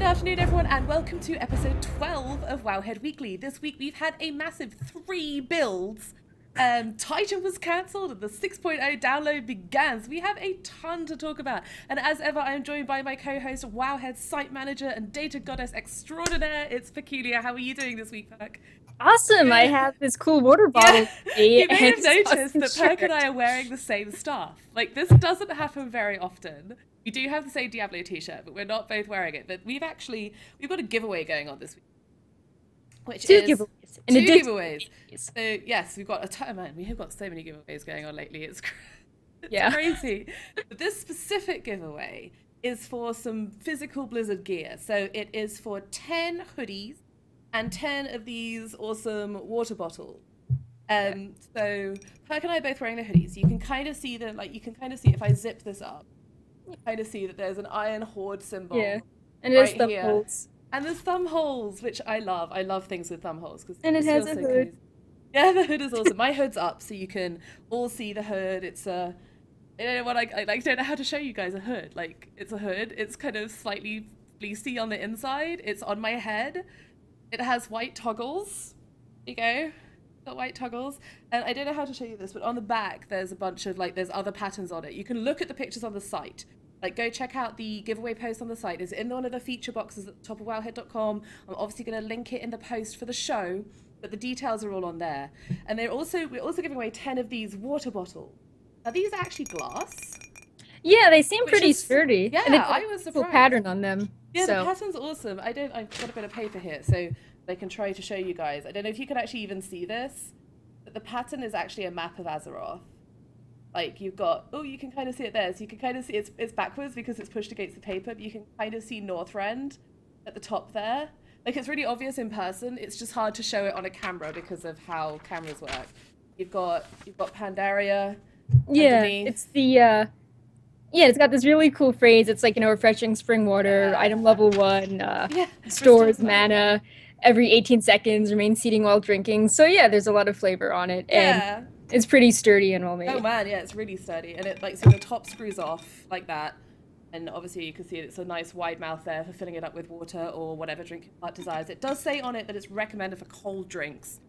afternoon, everyone, and welcome to episode 12 of Wowhead Weekly. This week we've had a massive 3 builds. Titan was cancelled and the 6.0 download began, so we have a ton to talk about. And as ever, I am joined by my co-host, Wowhead site manager and data goddess extraordinaire. It's Perculia. How are you doing this week, Perk? Awesome! I have this cool water bottle. Yeah. You may have noticed that Perk and I are wearing the same stuff. Like, this doesn't happen very often. We do have the same Diablo t-shirt, but we're not both wearing it. But we've got a giveaway going on this week. Which two is giveaways. Two giveaways. So yes, we've got a ton. Man, we have got so many giveaways going on lately. It's crazy. But this specific giveaway is for some physical Blizzard gear. So it is for 10 hoodies and 10 of these awesome water bottles. So Perk and I are both wearing the hoodies. You can kind of see them. Like, you can kind of see if I zip this up, you kind of see that there's an Iron Horde symbol. Yeah, and it right is the here. holes. And there's thumb holes, which I love. I love things with thumb holes. And it has a hood. Cozy. Yeah, the hood is awesome. My hood's up, so you can all see the hood. It's a... I don't know what I don't know how to show you guys a hood. Like, it's a hood. It's kind of slightly fleecy on the inside. It's on my head. It has white toggles. There you go. Got white toggles. And I don't know how to show you this, but on the back, there's a bunch of, like, there's other patterns on it. You can look at the pictures on the site. Like, go check out the giveaway post on the site. It's in one of the feature boxes at the top of wowhead.com. I'm obviously going to link it in the post for the show, but the details are all on there. And we're also giving away 10 of these water bottles. Are these actually glass? Yeah, they seem pretty sturdy. Yeah, and I was surprised. Cool pattern on them. Yeah, so. The pattern's awesome. I've got a bit of paper here, so I can try to show you guys. I don't know if you can actually even see this, but the pattern is actually a map of Azeroth. Like, you've got, oh, you can kind of see it there. So you can kind of see it's backwards because it's pushed against the paper, but you can kind of see Northrend at the top there. Like, it's really obvious in person. It's just hard to show it on a camera because of how cameras work. You've got Pandaria. Yeah, underneath. it's the yeah, it's got this really cool phrase. It's like, you know, refreshing spring water, item level 1, stores mana every 18 seconds, remains seating while drinking. So yeah, there's a lot of flavor on it. Yeah. And it's pretty sturdy and well made. Oh man, yeah, it's really sturdy. And it, like, so the top screws off like that. And obviously you can see it's a nice wide mouth there for filling it up with water or whatever drink your heart desires. It does say on it that it's recommended for cold drinks.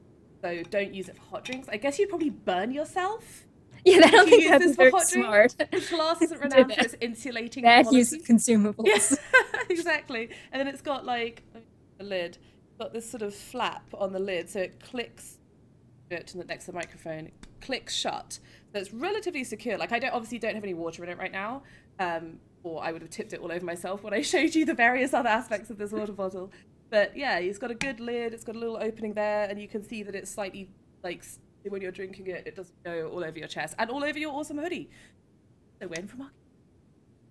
So don't use it for hot drinks. I guess you'd probably burn yourself. Yeah, I don't think that's very smart. This glass isn't renowned for its insulating bad qualities. use of consumables. Yeah, exactly. And then it's got, like, the lid. It's got this sort of flap on the lid, so it clicks it next to the microphone. It clicks shut. So it's relatively secure. Like, I obviously don't have any water in it right now, or I would have tipped it all over myself when I showed you the various other aspects of this water bottle. But yeah, it's got a good lid. It's got a little opening there, and you can see that it's slightly, like, when you're drinking it, it doesn't go all over your chest and all over your awesome hoodie. So win from market.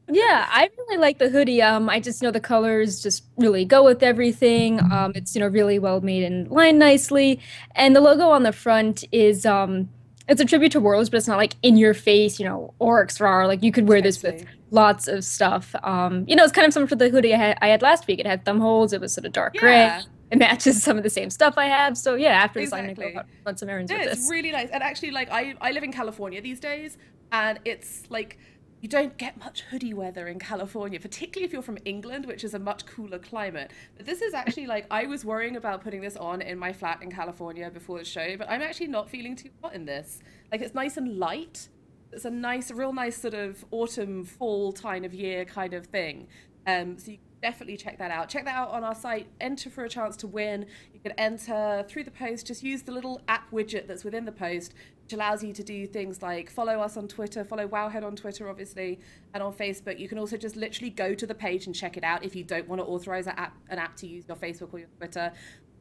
Yeah, I really like the hoodie. I just know the colors just really go with everything. It's, you know, really well made and lined nicely. And the logo on the front is it's a tribute to Warlords, but it's not like in your face, you know, orcs rawr. Like, you could wear this with lots of stuff. You know, it's kind of similar to the hoodie I had last week. It had thumb holes. It was sort of dark gray. It matches some of the same stuff I have. So yeah, after this, I'm gonna go run some errands with this. It's really nice. And actually, like, I live in California these days, and it's like, you don't get much hoodie weather in California, particularly if you're from England, which is a much cooler climate. But this is actually, like, I was worrying about putting this on in my flat in California before the show, but I'm actually not feeling too hot in this. Like, it's nice and light. It's a real nice sort of autumn, fall time of year kind of thing. So you definitely check that out. Check that out on our site. Enter for a chance to win. You can enter through the post. Just use the little app widget that's within the post, which allows you to do things like follow us on Twitter, follow Wowhead on Twitter, obviously, and on Facebook. You can also just literally go to the page and check it out if you don't want to authorize an app to use your Facebook or your Twitter.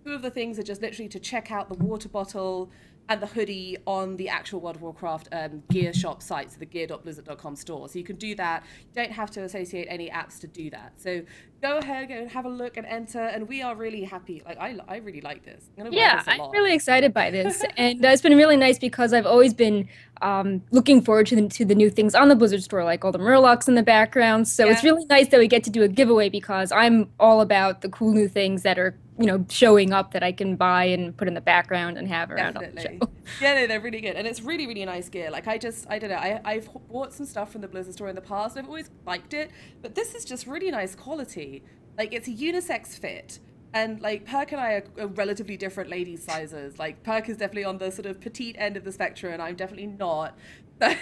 Two of the things are just literally to check out the water bottle and the hoodie on the actual World of Warcraft gear shop site, so the gear.blizzard.com store. So you can do that. You don't have to associate any apps to do that. So go ahead, go and have a look and enter. And we are really happy. Like, I really like this. I'm really excited by this. And it's been really nice because I've always been looking forward to the new things on the Blizzard store, like all the Murlocs in the background. So it's really nice that we get to do a giveaway because I'm all about the cool new things that are showing up that I can buy and put in the background and have around on the Definitely. show. Yeah, no, they're really good. And it's really, really nice gear. Like, I don't know, I've bought some stuff from the Blizzard store in the past. I've always liked it, but this is just really nice quality. Like, it's a unisex fit. And, like, Perk and I are relatively different lady sizes. Like, Perk is definitely on the sort of petite end of the spectrum, and I'm definitely not. So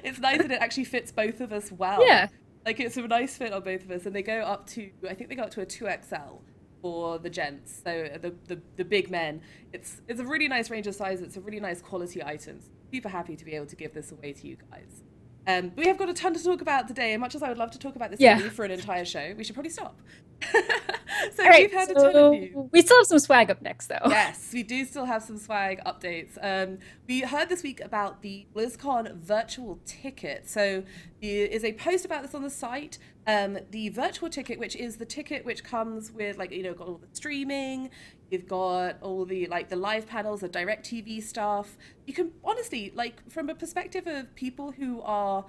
it's nice that it actually fits both of us well. Yeah. Like, it's a nice fit on both of us. And they go up to, I think they go up to a 2XL. For the gents, so the big men. It's a really nice range of sizes. It's a really nice quality items. Super happy to be able to give this away to you guys. We have got a ton to talk about today, and much as I would love to talk about this for an entire show, we should probably stop. So All right, we've had a ton of news. We still have some swag up next, though. Yes, we do still have some swag updates. We heard this week about the BlizzCon virtual ticket. So there is a post about this on the site. The virtual ticket, which is the ticket which comes with, like, got all the streaming, you've got all the, like, the live panels, the direct TV stuff. You can honestly, like, from a perspective of people who are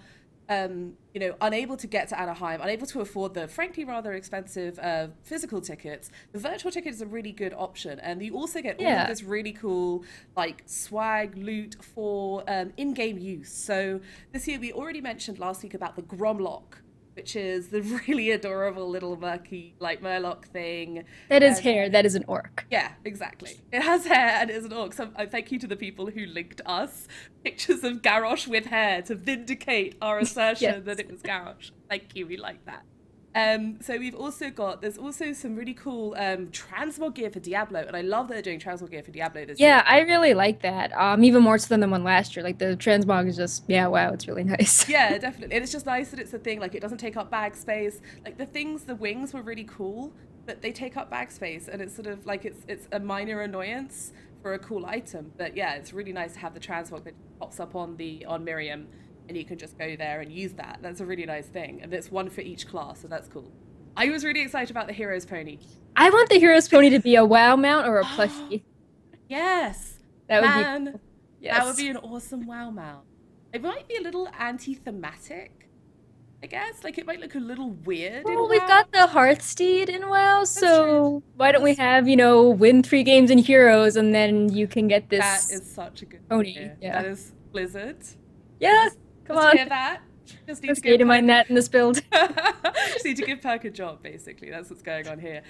unable to get to Anaheim, unable to afford the frankly rather expensive physical tickets, the virtual ticket is a really good option. And you also get all of this really cool, like, swag, loot for in-game use. So this year, we already mentioned last week about the Gromlock, which is the really adorable little murky, like, Murloc thing. That is hair. That is an orc. Yeah, exactly. It has hair and it is an orc. So thank you to the people who linked us pictures of Garrosh with hair to vindicate our assertion that it was Garrosh. Thank you. We like that. So there's also some really cool transmog gear for Diablo, and I love that they're doing transmog gear for Diablo this year. Yeah, I really like that. Even more so than the one last year. Like, the transmog is just, wow, it's really nice. Yeah, definitely. And it's just nice that it's a thing, like, it doesn't take up bag space. Like, the wings were really cool, but they take up bag space, and it's sort of like it's a minor annoyance for a cool item. But yeah, it's really nice to have the transmog that pops up on Miriam, and you can just go there and use that. That's a really nice thing. And it's one for each class, so that's cool. I was really excited about the Hero's Pony. I want the Hero's Pony to be a WoW mount or a plushie. Yes. That would be cool. Yes. That would be an awesome WoW mount. It might be a little anti-thematic, I guess. Like, it might look a little weird in WoW. We've got the Hearthsteed in WoW, so why don't we have, win 3 games in Heroes, and then you can get this That is such a good pony. idea. Yeah. That is Blizzard. Yeah, come on. Hear that? Just need to give my net in this build. Just need to give Perk a job, basically. That's what's going on here.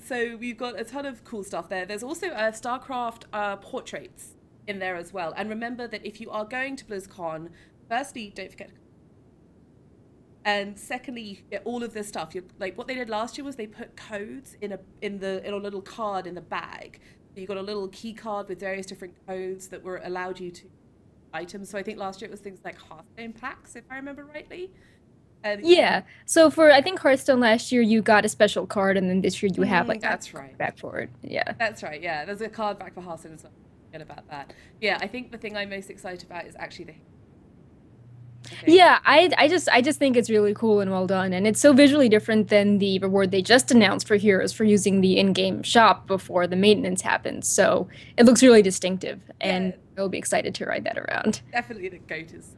So we've got a ton of cool stuff there. There's also StarCraft portraits in there as well. And remember that if you are going to BlizzCon, firstly, don't forget. And secondly, you get all of this stuff. Like, what they did last year was they put codes in a little card in the bag. So you got a little key card with various different codes that allowed you to items. So I think last year it was things like Hearthstone packs, if I remember rightly. Yeah. So for, I think, Hearthstone last year, you got a special card, and then this year you have, like, that's right. back for it. Yeah. That's right, yeah. There's a card back for Hearthstone as well. Forget about that. Yeah, I think the thing I'm most excited about is actually the... Okay. Yeah, I just think it's really cool and well done, and it's so visually different than the reward they just announced for Heroes for using the in-game shop before the maintenance happens. So it looks really distinctive, and I'll be excited to ride that around. Definitely the goat is.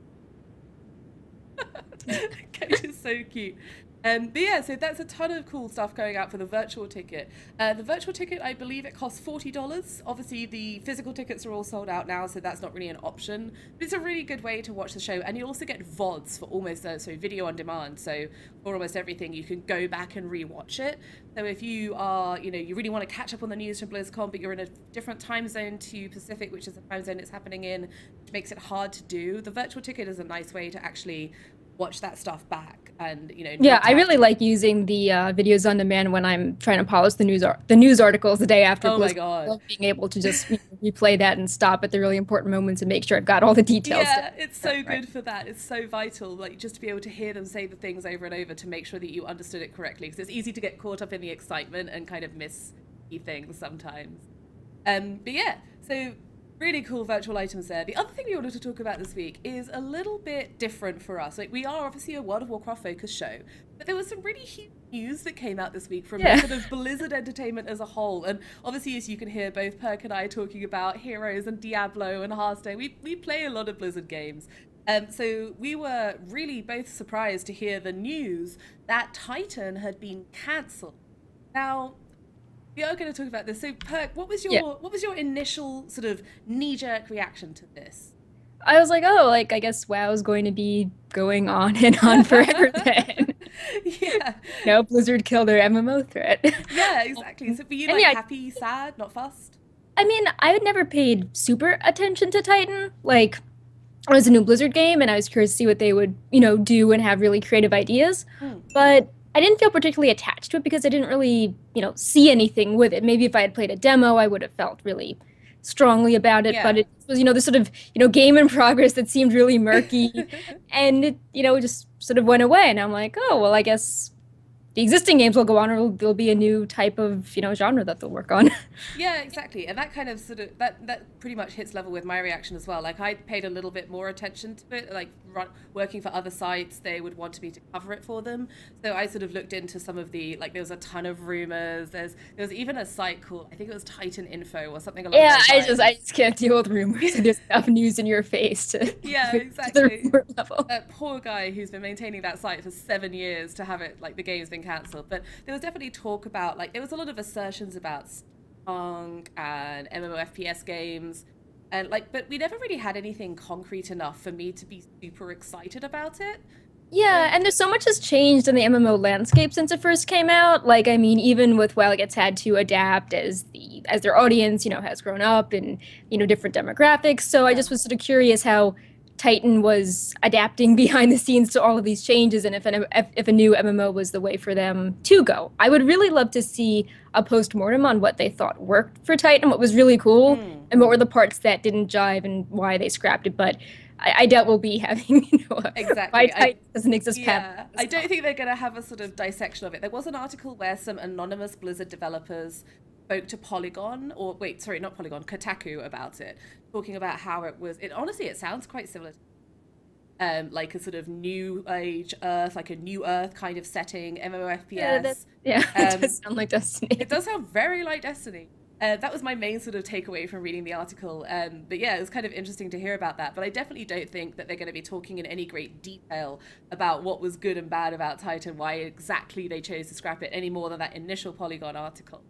The goat is so cute. But yeah, so that's a ton of cool stuff going out for the virtual ticket. The virtual ticket, I believe it costs $40. Obviously, the physical tickets are all sold out now, so that's not really an option. But it's a really good way to watch the show. And you also get VODs for almost, so video on demand. So for almost everything, you can go back and rewatch it. So if you are, you really want to catch up on the news from BlizzCon, but you're in a different time zone to Pacific, which is the time zone it's happening in, which makes it hard to do, the virtual ticket is a nice way to actually watch that stuff back. And yeah, I really like using the videos on demand when I'm trying to polish the news articles the day after. Oh my god! Being able to just replay that and stop at the really important moments and make sure I've got all the details. Yeah, it's so good for that. It's so vital, like, just to be able to hear them say the things over and over to make sure that you understood it correctly. Because it's easy to get caught up in the excitement and kind of miss key things sometimes. But yeah, so. Really cool virtual items there. The other thing we wanted to talk about this week is a little bit different for us. Like, we are obviously a World of Warcraft focused show, but there was some really huge news that came out this week from sort of Blizzard Entertainment as a whole. And obviously, as you can hear, both Perk and I talking about Heroes and Diablo and Hearthstone. We play a lot of Blizzard games. So we were really both surprised to hear the news that Titan had been cancelled. Now, We are going to talk about this. So, Perk, what was your initial sort of knee-jerk reaction to this? I was like, oh, like I guess WoW's going to be going on and on forever then. Yeah. No, Blizzard killed their MMO threat. Yeah, exactly. So, were you And like yeah, happy, sad, not fussed? I mean, I had never paid super attention to Titan. Like, it was a new Blizzard game, and I was curious to see what they would, do and have really creative ideas. Mm. But I didn't feel particularly attached to it because I didn't really, see anything with it. Maybe if I had played a demo, I would have felt really strongly about it. But Yeah. it was, this sort of, game in progress that seemed really murky, and it, just sort of went away. And I'm like, oh, well, I guess the existing games will go on, or there'll be a new type of, genre that they'll work on. Yeah, exactly. And that kind of sort of that pretty much hits level with my reaction as well. Like I paid a little bit more attention to it. Like working for other sites, they would want me to cover it for them. So I sort of looked into some of the like there was a ton of rumors. There was even a site called I think it was Titan Info or something along Yeah, those lines. I just can't deal with rumors. There's enough news in your face to Yeah, to the exactly. rumor level. That poor guy who's been maintaining that site for 7 years to have it like the game's been cancelled. But there was definitely talk about like there was a lot of assertions about Punk and MMOFPS games and like but we never really had anything concrete enough for me to be super excited about it. Yeah, and there's so much has changed in the MMO landscape since it first came out. Like, I mean, even with WoW, like, it's had to adapt as their audience, has grown up and different demographics. So I Yeah. just was sort of curious how Titan was adapting behind the scenes to all of these changes, and if a new MMO was the way for them to go. I would really love to see a post-mortem on what they thought worked for Titan, what was really cool, Mm. and what were the parts that didn't jive and why they scrapped it. But I doubt we'll be having, why Exactly. Titan doesn't exist Yeah, past. I don't think they're going to have a sort of dissection of it. There was an article where some anonymous Blizzard developers spoke to Polygon, or wait, sorry, not Polygon, Kotaku about it, talking about how it was. It honestly, it sounds quite similar. Like a sort of new age Earth, like a new Earth kind of setting, MMOFPS. Yeah, it Um, does sound like Destiny. It does sound very like Destiny. That was my main sort of takeaway from reading the article. But yeah, it was kind of interesting to hear about that. But I definitely don't think that they're going to be talking in any great detail about what was good and bad about Titan, why exactly they chose to scrap it any more than that initial Polygon article.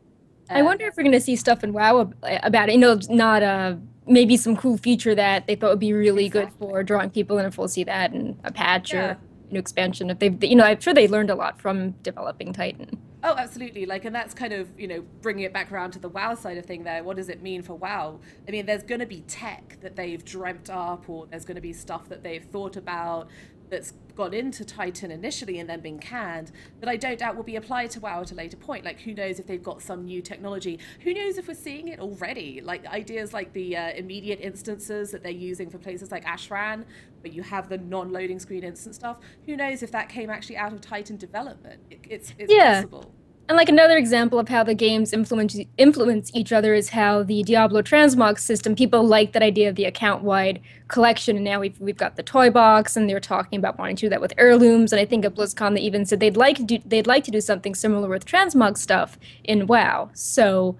I wonder if we're going to see stuff in WoW about it. Not maybe some cool feature that they thought would be really good Exactly. for drawing people in, if we'll see that in a patch Yeah. or new expansion. If they've, I'm sure they learned a lot from developing Titan. Oh, absolutely. Like, and that's kind of, bringing it back around to the WoW side of thing there. What does it mean for WoW? I mean, there's going to be tech that they've dreamt up, or there's going to be stuff that they've thought about that's gone into Titan initially and then been canned that I don't doubt will be applied to WoW at a later point. Like, who knows if they've got some new technology? Who knows if we're seeing it already? Like, ideas like the immediate instances that they're using for places like Ashran, where you have the non-loading screen instant stuff. Who knows if that came actually out of Titan development? It's Yeah. possible. And like another example of how the games influence each other is how the Diablo transmog system, people like that idea of the account-wide collection, and now we've got the toy box, and they're talking about wanting to do that with heirlooms. And I think at BlizzCon they even said they'd like to do something similar with transmog stuff in WoW. So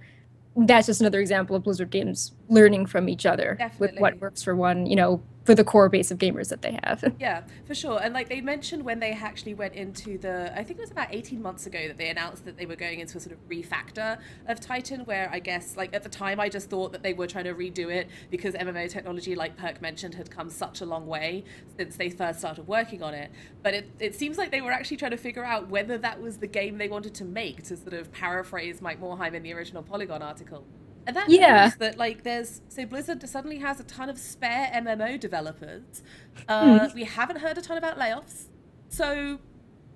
that's just another example of Blizzard games learning from each other with Definitely. what works for one, for the core base of gamers that they have. Yeah, for sure. And like they mentioned when they actually went into I think it was about 18 months ago that they announced that they were going into a sort of refactor of Titan, where I guess like at the time I just thought that they were trying to redo it because MMO technology, like Perk mentioned, had come such a long way since they first started working on it. But it seems like they were actually trying to figure out whether that was the game they wanted to make, to sort of paraphrase Mike Morhaime in the original Polygon article. And that Yeah. means that like so Blizzard suddenly has a ton of spare MMO developers. We haven't heard a ton about layoffs, so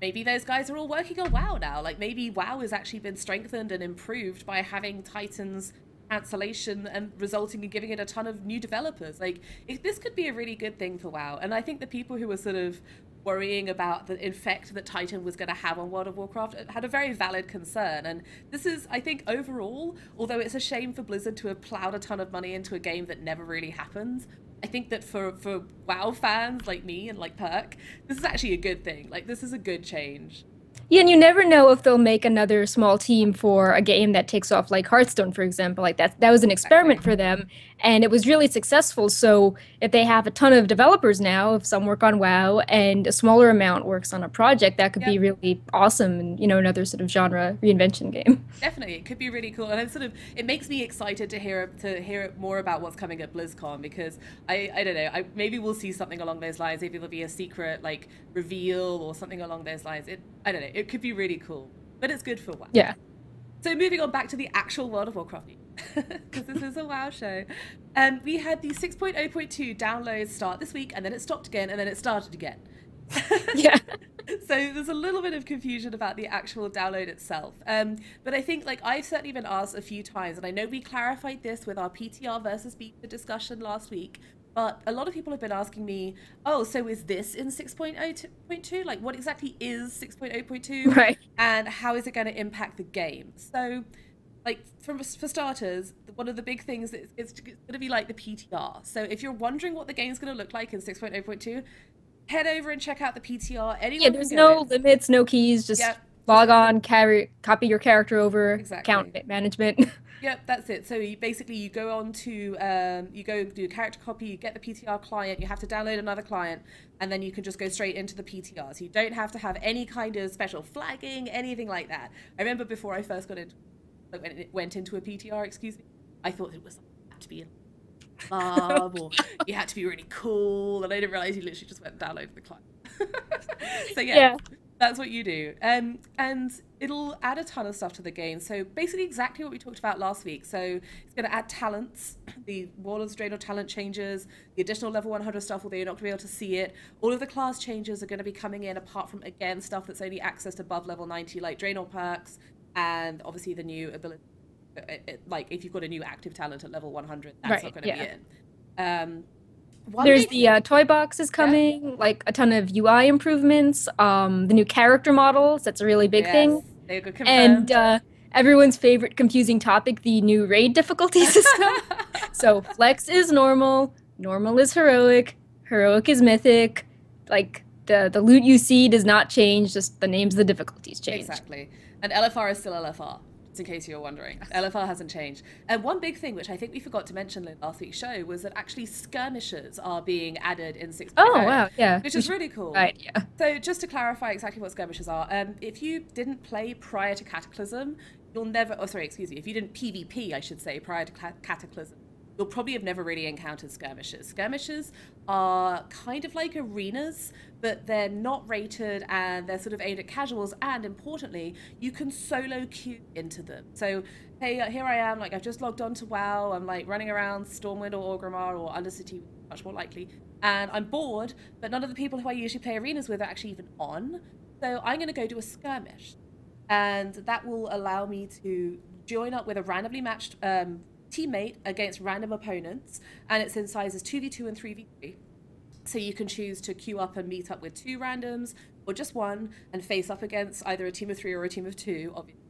maybe those guys are all working on WoW now. Like maybe WoW has actually been strengthened and improved by having Titan's cancellation and resulting in giving it a ton of new developers. Like this could be a really good thing for WoW, and I think the people who were sort of worrying about the effect that Titan was going to have on World of Warcraft had a very valid concern. And this is, I think, overall, although it's a shame for Blizzard to have plowed a ton of money into a game that never really happens, I think that for WoW fans like me and like Perk, this is actually a good thing. Like, this is a good change. Yeah, and you never know if they'll make another small team for a game that takes off, like Hearthstone, for example. Like that was an experiment Exactly. for them, and it was really successful. So if they have a ton of developers now, if some work on WoW and a smaller amount works on a project, that could be Yep. really awesome and, another sort of genre reinvention game. Definitely, it could be really cool, and it makes me excited to hear more about what's coming at BlizzCon because I don't know, maybe we'll see something along those lines. Maybe there'll be a secret like reveal or something along those lines. I don't know, it could be really cool, but it's good for WoW. Yeah. So moving on back to the actual World of Warcraft because this is a WoW show, we had the 6.0.2 downloads start this week, and then it stopped again, and then it started again. Yeah. So there's a little bit of confusion about the actual download itself. But I think like I've certainly been asked a few times, and I know we clarified this with our PTR versus beta discussion last week, but a lot of people have been asking me, oh, so is this in 6.0.2? Like what exactly is 6.0.2? Right. And how is it going to impact the game? So like for starters, one of the big things is it's going to be like the PTR. So if you're wondering what the game's going to look like in 6.0.2, head over and check out the PTR. Anyone Yeah, can there's do no it. limits, no keys, just Yep, log on, copy your character over, account exactly. management. Yep, that's it. So you go on to you go do a character copy, you get the PTR client, you have to download another client, and then you can just go straight into the PTR. So you don't have to have any kind of special flagging, anything like that. I remember before I first got into like when it went into a PTR, excuse me, I thought it was had to be a club or you had to be really cool, and I didn't realize you literally just went and downloaded the client. So Yeah. that's what you do. And it'll add a ton of stuff to the game. So basically exactly what we talked about last week. So it's going to add talents, the Warlords of Draenor talent changes, the additional level 100 stuff, although you're not going to be able to see it. All of the class changes are going to be coming in, apart from, again, stuff that's only accessed above level 90, like Draenor perks, and obviously the new ability. Like if you've got a new active talent at level 100, that's not going to be in. There's the toy box is coming, like a ton of UI improvements, the new character models, that's a really big Yes, thing. they got And confirmed. everyone's favorite confusing topic, the new raid difficulty system. So flex is normal, normal is heroic, heroic is mythic. Like the loot you see does not change, just the names of the difficulties change. Exactly. And LFR is still LFR, just in case you were wondering. Yes. LFR hasn't changed. And one big thing, which I think we forgot to mention in last week's show, was that actually skirmishes are being added in 6.0. Oh, wow, yeah. Which is really cool. Right, yeah. So just to clarify exactly what skirmishes are, if you didn't play prior to Cataclysm, you'll never, oh sorry, excuse me, if you didn't PvP, I should say, prior to Cataclysm, you'll probably have never really encountered skirmishes. Skirmishes are kind of like arenas, but they're not rated and they're sort of aimed at casuals, and importantly, you can solo queue into them. So hey, here I am, like I've just logged on to WoW, I'm like running around Stormwind or Orgrimmar or Undercity, much more likely, and I'm bored, but none of the people who I usually play arenas with are actually even on. So I'm going to go do a skirmish, and that will allow me to join up with a randomly matched teammate against random opponents, and it's in sizes 2v2 and 3v3. So you can choose to queue up and meet up with 2 randoms or just 1 and face up against either a team of 3 or a team of 2, obviously.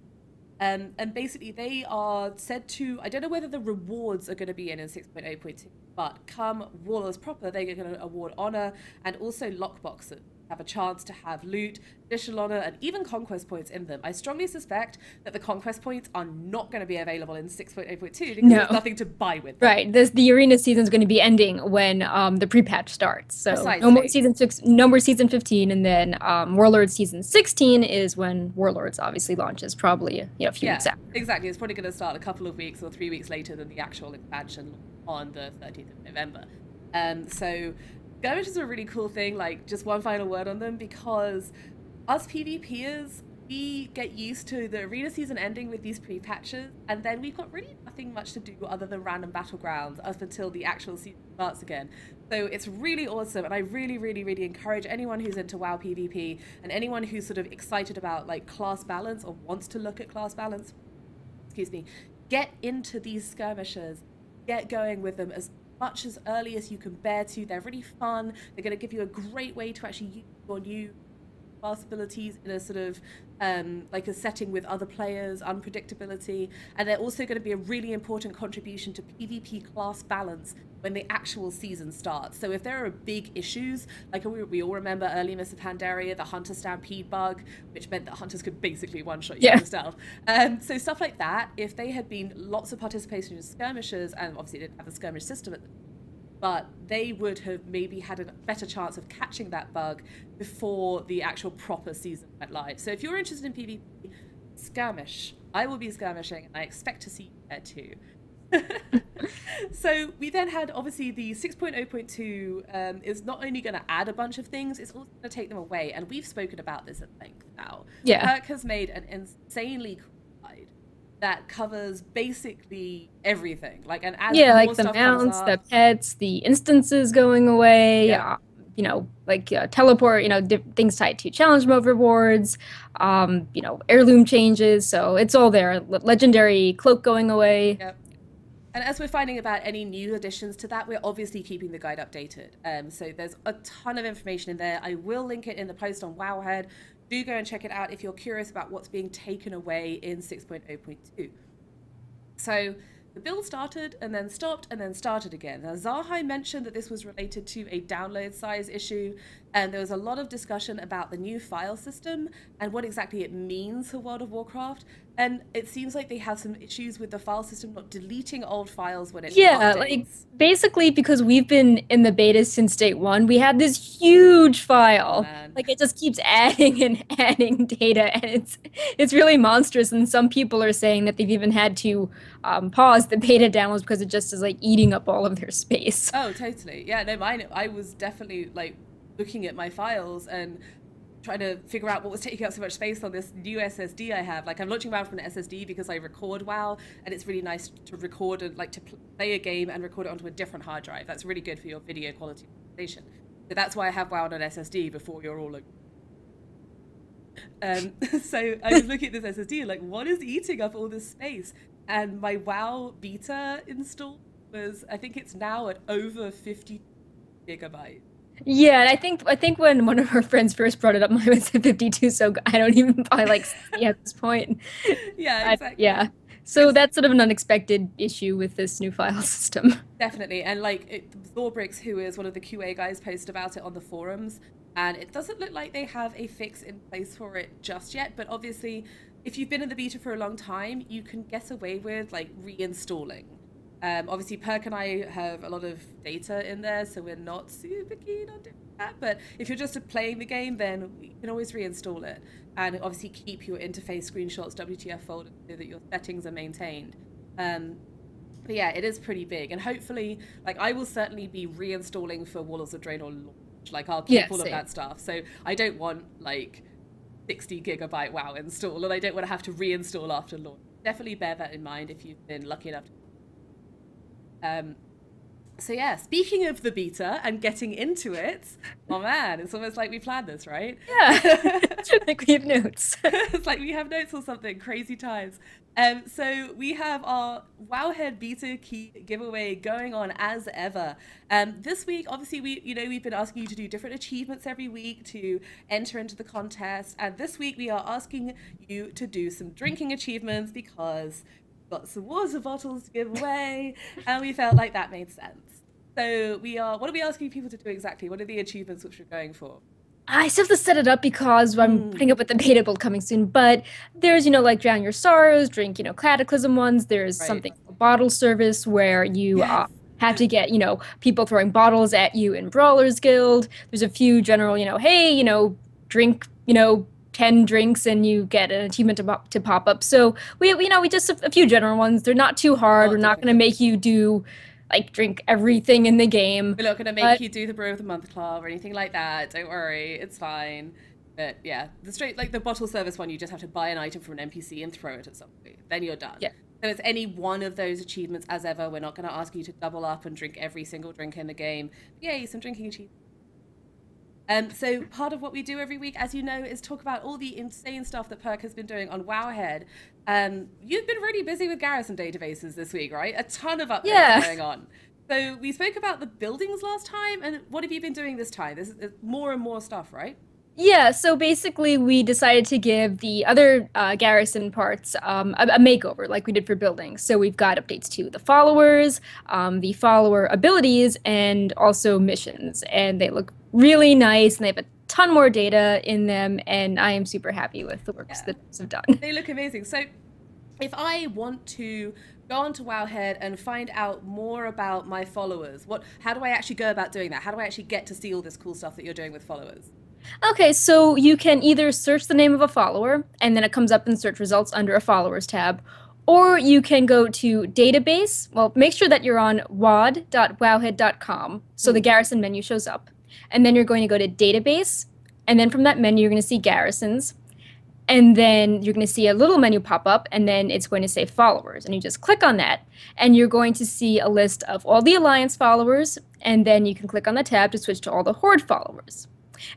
And basically they are said to, I don't know whether the rewards are going to be in 6.0.2, but come Warlords proper, they're going to award honor and also lockboxes. Have a chance to have loot, additional honor, and even conquest points in them. I strongly suspect that the conquest points are not going to be available in 6.8.2 because there's nothing to buy with them. Right. The arena season is going to be ending when the pre-patch starts. So Precisely. no more season 6, no more season 15, and then Warlords season 16 is when Warlords obviously launches, probably a few weeks after. Exactly. It's probably going to start a couple of weeks or 3 weeks later than the actual expansion on the 30th of November. So skirmishes are a really cool thing, like just one final word on them, because us PvPers, we get used to the arena season ending with these pre-patches, and then we've got really nothing much to do other than random battlegrounds up until the actual season starts again. So it's really awesome, and I really, really, really encourage anyone who's into WoW PvP and anyone who's sort of excited about like class balance or wants to look at class balance, excuse me, get into these skirmishes, get going with them as much as early as you can bear to. They're really fun. They're going to give you a great way to actually use your new class abilities in a sort of like a setting with other players, unpredictability, and they're also going to be a really important contribution to PvP class balance when the actual season starts. So if there are big issues, like we all remember early Mists of Pandaria, the Hunter Stampede bug, which meant that hunters could basically one-shot you with stealth. So stuff like that, if they had been lots of participation in skirmishes, and obviously didn't have a skirmish system at the but they would have maybe had a better chance of catching that bug before the actual proper season went live. So if you're interested in PvP, skirmish. I will be skirmishing, and I expect to see you there too. So we then had, obviously, the 6.0.2 is not only going to add a bunch of things, it's also going to take them away. And we've spoken about this at length now. Perk has made an insanely cool guide that covers basically everything. Like, and as like the mounts, the pets, the instances going away, you know, like teleport, you know, things tied to challenge mode rewards, you know, heirloom changes. So it's all there. Legendary cloak going away. Yep. And as we're finding about any new additions to that, we're obviously keeping the guide updated. So there's a ton of information in there. I will link it in the post on Wowhead. Do go and check it out if you're curious about what's being taken away in 6.0.2. So the build started and then stopped and then started again. Now, Zahai mentioned that this was related to a download size issue, and there was a lot of discussion about the new file system and what exactly it means for World of Warcraft. And it seems like they have some issues with the file system not deleting old files when it updates. Like basically because we've been in the beta since day one, we had this huge file. Like it just keeps adding and adding data, and it's really monstrous. And some people are saying that they've even had to pause the beta downloads because it just is like eating up all of their space. Oh, totally. Yeah, no, mine. I was definitely like looking at my files and trying to figure out what was taking up so much space on this new SSD I have. Like, I'm launching WoW from an SSD because I record WoW, and it's really nice to record and like to play a game and record it onto a different hard drive. That's really good for your video quality optimization. So that's why I have WoW on an SSD before you're all like. So I was looking at this SSD like, what is eating up all this space? And my WoW beta install was, I think it's now at over 50 gigabytes. Yeah, and I think when one of our friends first brought it up, mine was at 52, so I don't even buy like 60 at this point. Yeah, exactly. So that's sort of an unexpected issue with this new file system. Definitely, and like Thorbrix, who is one of the QA guys, posted about it on the forums, and it doesn't look like they have a fix in place for it just yet, but obviously, if you've been in the beta for a long time, you can get away with like reinstalling. Obviously, Perk and I have a lot of data in there, so we're not super keen on doing that. But if you're just playing the game, then you can always reinstall it. And obviously keep your interface screenshots, WTF folder, so that your settings are maintained. But yeah, it is pretty big. And hopefully, like, I will certainly be reinstalling for Warlords of Draenor launch. Like, I'll keep all of that stuff. So I don't want, like, 60 gigabyte WoW install, and I don't want to have to reinstall after launch. Definitely bear that in mind if you've been lucky enough to. So yeah, speaking of the beta and getting into it, oh man, it's almost like we planned this, right? Yeah, like we have notes. It's like we have notes or something, crazy times. So we have our Wowhead beta key giveaway going on as ever. This week, obviously, we've been asking you to do different achievements every week to enter into the contest, and this week we are asking you to do some drinking achievements because got some water bottles to give away, and we felt like that made sense. So what are we asking people to do exactly? What are the achievements which we're going for? I still have to set it up because I'm putting up with the beta build coming soon, but there's, like Drown Your Sorrows, drink, Cataclysm ones. There's something called bottle service where you have to get, people throwing bottles at you in Brawlers Guild. There's a few general, hey, drink, 10 drinks and you get an achievement to pop up. So we just a few general ones. They're not too hard. We're not going to make you do like drink everything in the game. We're not going to make you do the Brew of the Month Club or anything like that. Don't worry, it's fine. But yeah, the bottle service one, you just have to buy an item from an NPC and throw it at somebody. Then you're done. Yeah. So it's any one of those achievements as ever. We're not going to ask you to double up and drink every single drink in the game. Yay, some drinking achievements. So part of what we do every week, as you know, is talk about all the insane stuff that Perk has been doing on Wowhead. You've been really busy with Garrison databases this week, right? A ton of updates going on. So we spoke about the buildings last time, and what have you been doing this time? There's more and more stuff, right? Yeah, so basically, we decided to give the other garrison parts a makeover, like we did for buildings. So we've got updates to the follower abilities, and also missions. And they look really nice, and they have a ton more data in them. And I am super happy with the works Yeah, that they've done. they look amazing. So if I want to go onto Wowhead and find out more about my followers, how do I actually go about doing that? How do I actually get to see all this cool stuff that you're doing with followers? Okay, so you can either search the name of a follower, and then it comes up in search results under a followers tab, or you can go to database. Well, make sure that you're on wad.wowhead.com, so the Garrison menu shows up. And then you're going to go to database, and then from that menu, you're going to see garrisons. And then you're going to see a little menu pop up, and then it's going to say followers. And you just click on that, and you're going to see a list of all the Alliance followers, and then you can click on the tab to switch to all the Horde followers.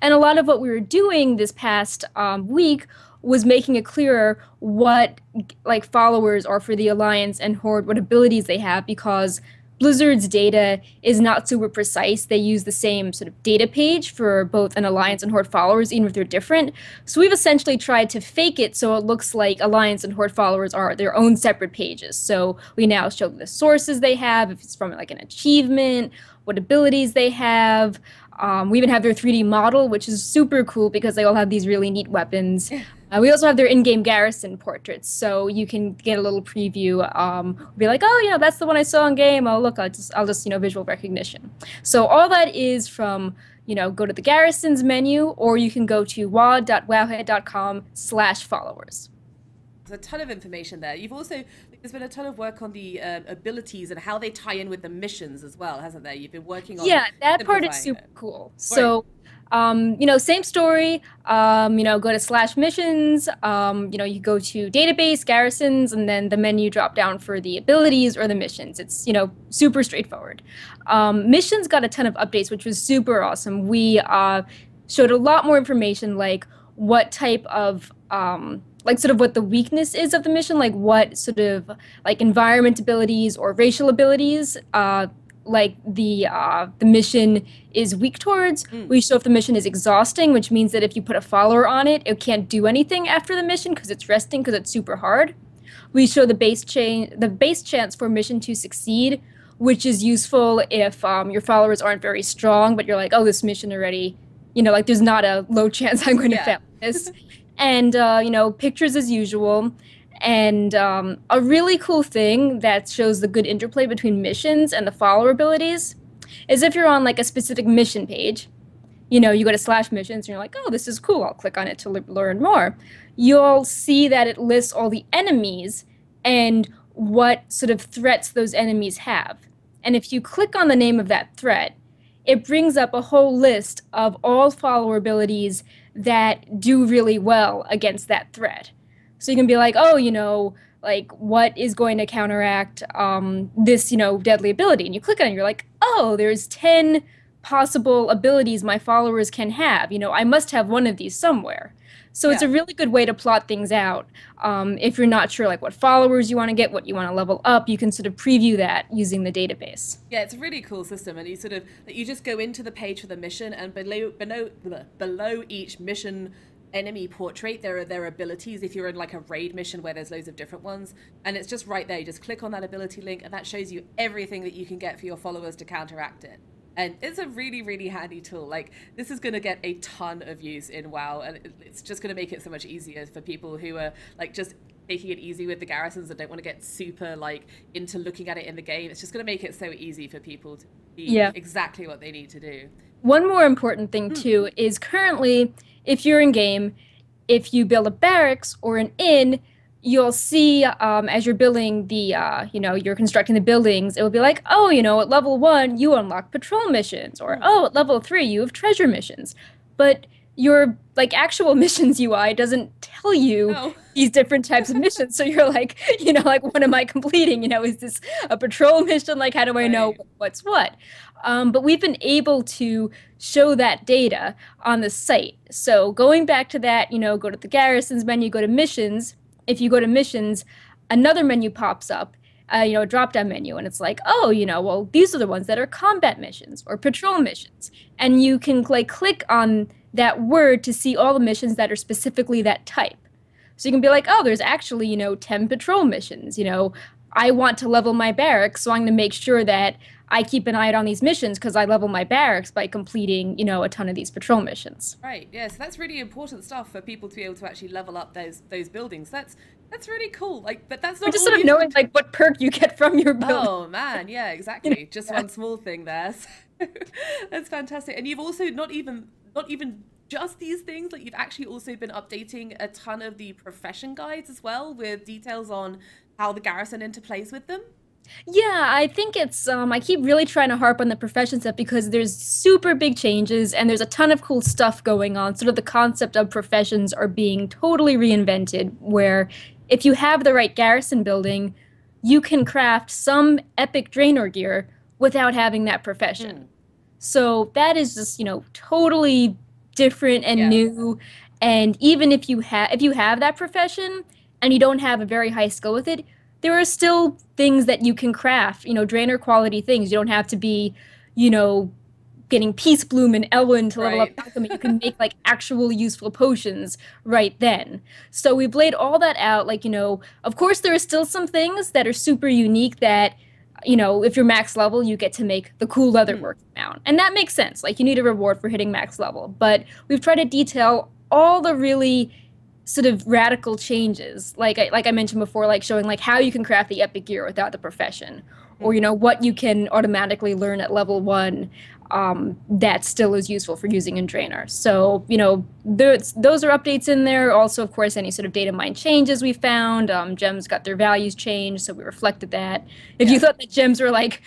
And a lot of what we were doing this past week was making it clearer what like followers are for the Alliance and Horde, what abilities they have, because Blizzard's data is not super precise. They use the same sort of data page for both an Alliance and Horde followers, even if they're different. So we've essentially tried to fake it so it looks like Alliance and Horde followers are their own separate pages. So we now show the sources they have, if it's from like an achievement, what abilities they have. We even have their 3D model, which is super cool because they all have these really neat weapons. We also have their in-game garrison portraits, so you can get a little preview. Be like, oh, that's the one I saw in game. Oh, look, I'll just visual recognition. So all that is from go to the garrisons menu, or you can go to wad.wowhead.com/followers. There's a ton of information there. There's been a ton of work on the abilities and how they tie in with the missions as well, hasn't there? You've been working on that part is super cool. So, same story. Go to /missions. You go to database, garrisons, and then the menu drop down for the abilities or the missions. It's super straightforward. Missions got a ton of updates, which was super awesome. We showed a lot more information, like what type of sort of what the weakness is of the mission, like what sort of like environment abilities or racial abilities like the mission is weak towards. We show if the mission is exhausting, which means that if you put a follower on it, it can't do anything after the mission because it's resting, because it's super hard. We show the base chance for mission to succeed, which is useful if your followers aren't very strong, but you're like, oh, this mission already, like there's not a low chance I'm going to fail this. And, pictures as usual. And a really cool thing that shows the good interplay between missions and the follower abilities is if you're on like a specific mission page, you go to /missions and you're like, oh, this is cool. I'll click on it to learn more. You'll see that it lists all the enemies and what sort of threats those enemies have. And if you click on the name of that threat, it brings up a whole list of all follower abilities that do really well against that threat. So you can be like, oh, like what is going to counteract this, deadly ability? And you click on it and you're like, oh, there's 10 possible abilities my followers can have. I must have one of these somewhere. So it's a really good way to plot things out. If you're not sure like what followers you want to get, what you want to level up, you can sort of preview that using the database. Yeah, it's a really cool system, and you just go into the page for the mission, and below each mission enemy portrait there are their abilities. If you're in like a raid mission where there's loads of different ones, and it's just right there. You just click on that ability link, and that shows you everything that you can get for your followers to counteract it. And it's a really, really handy tool. Like, this is going to get a ton of use in WoW, and it's just going to make it so much easier for people who are like just taking it easy with the garrisons and don't want to get super like into looking at it in the game. It's just going to make it so easy for people to see exactly what they need to do. One more important thing too is currently, if you're in game, if you build a barracks or an inn, you'll see as you're building the, you're constructing the buildings, it will be like, oh, at level 1, you unlock patrol missions, or oh, at level 3, you have treasure missions. But your like actual missions UI doesn't tell you these different types of missions. So you're like, like, what am I completing? Is this a patrol mission? Like, how do I know what's what? But we've been able to show that data on the site. So going back to that, go to the garrisons menu, go to missions. If you go to missions, another menu pops up, a drop-down menu, and it's like, oh, well, these are the ones that are combat missions or patrol missions. And you can click on that word to see all the missions that are specifically that type. So you can be like, oh, there's actually, 10 patrol missions. I want to level my barracks, so I'm going to make sure that I keep an eye out on these missions because I level my barracks by completing, a ton of these patrol missions. Right. Yeah. So that's really important stuff for people to be able to actually level up those buildings. That's really cool. Like, but that's not Or just all sort of knowing like what perk you get from your building. Oh man, yeah, exactly. Just one small thing there. So that's fantastic. And you've also not even just these things, like you've actually also been updating a ton of the profession guides as well with details on how the garrison interplays with them. Yeah, I think it's I keep really trying to harp on the profession stuff because there's super big changes and there's a ton of cool stuff going on. Sort of the concept of professions are being totally reinvented where if you have the right garrison building, you can craft some epic Draenor gear without having that profession. So that is just, totally different and Yeah. new. And even if you have that profession and you don't have a very high skill with it, there are still things that you can craft, Draenor quality things. You don't have to be, you know, getting Peace Bloom and Elwyn to level up Right. alchemy. You can make like actual useful potions right then. So we've laid all that out. Like, of course there are still some things that are super unique that, if you're max level, you get to make the cool leatherwork mount. And that makes sense. Like you need a reward for hitting max level. But we've tried to detail all the really sort of radical changes. Like I mentioned before, like showing like how you can craft the epic gear without the profession. Or, what you can automatically learn at level 1 that still is useful for using in Draenor. So, those are updates in there. Also, of course, any sort of data mine changes we found. Gems got their values changed, so we reflected that. If you thought that gems were like,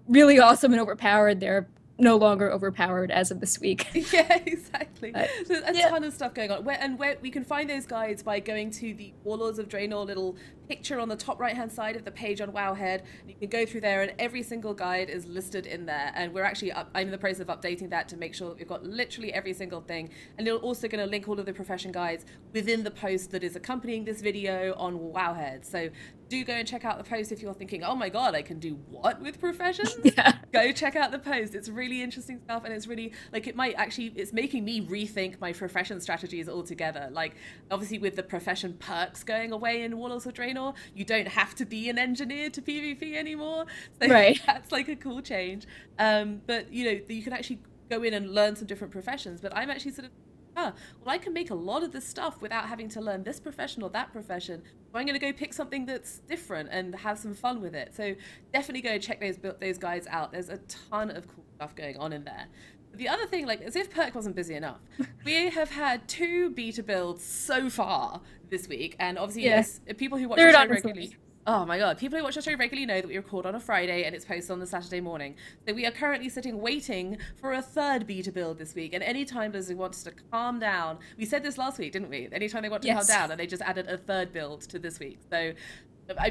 really awesome and overpowered, they're no longer overpowered as of this week. Yeah, exactly. But, So a ton of stuff going on. Where we can find those guides by going to the Warlords of Draenor little picture on the top right hand side of the page on Wowhead. You can go through there and every single guide is listed in there. And we're actually I'm in the process of updating that to make sure that we've got literally every single thing. And you're also going to link all of the profession guides within the post that is accompanying this video on Wowhead. So do go and check out the post if you're thinking, oh my god, I can do what with professions? Yeah. Go check out the post. It's really interesting stuff, and it's really like it's making me rethink my profession strategies altogether. Like obviously with the profession perks going away in Warlords of Draenor, you don't have to be an engineer to PvP anymore. So Right. that's like a cool change. But you can actually go in and learn some different professions. But I'm actually sort of well, I can make a lot of this stuff without having to learn this profession or that profession. So I'm going to go pick something that's different and have some fun with it. So definitely go check those guides out. There's a ton of cool stuff going on in there. But the other thing, like as if Perk wasn't busy enough, we have had 2 beta builds so far this week. And obviously, yes, people who watch the show regularly. Oh my god, people who watch the show regularly know that we record on a Friday and it's posted on the Saturday morning. So we are currently sitting waiting for a 3rd beta build this week. And anytime Blizzard wants to calm down, we said this last week, didn't we? Anytime they want to calm down, and they just added a 3rd build to this week. So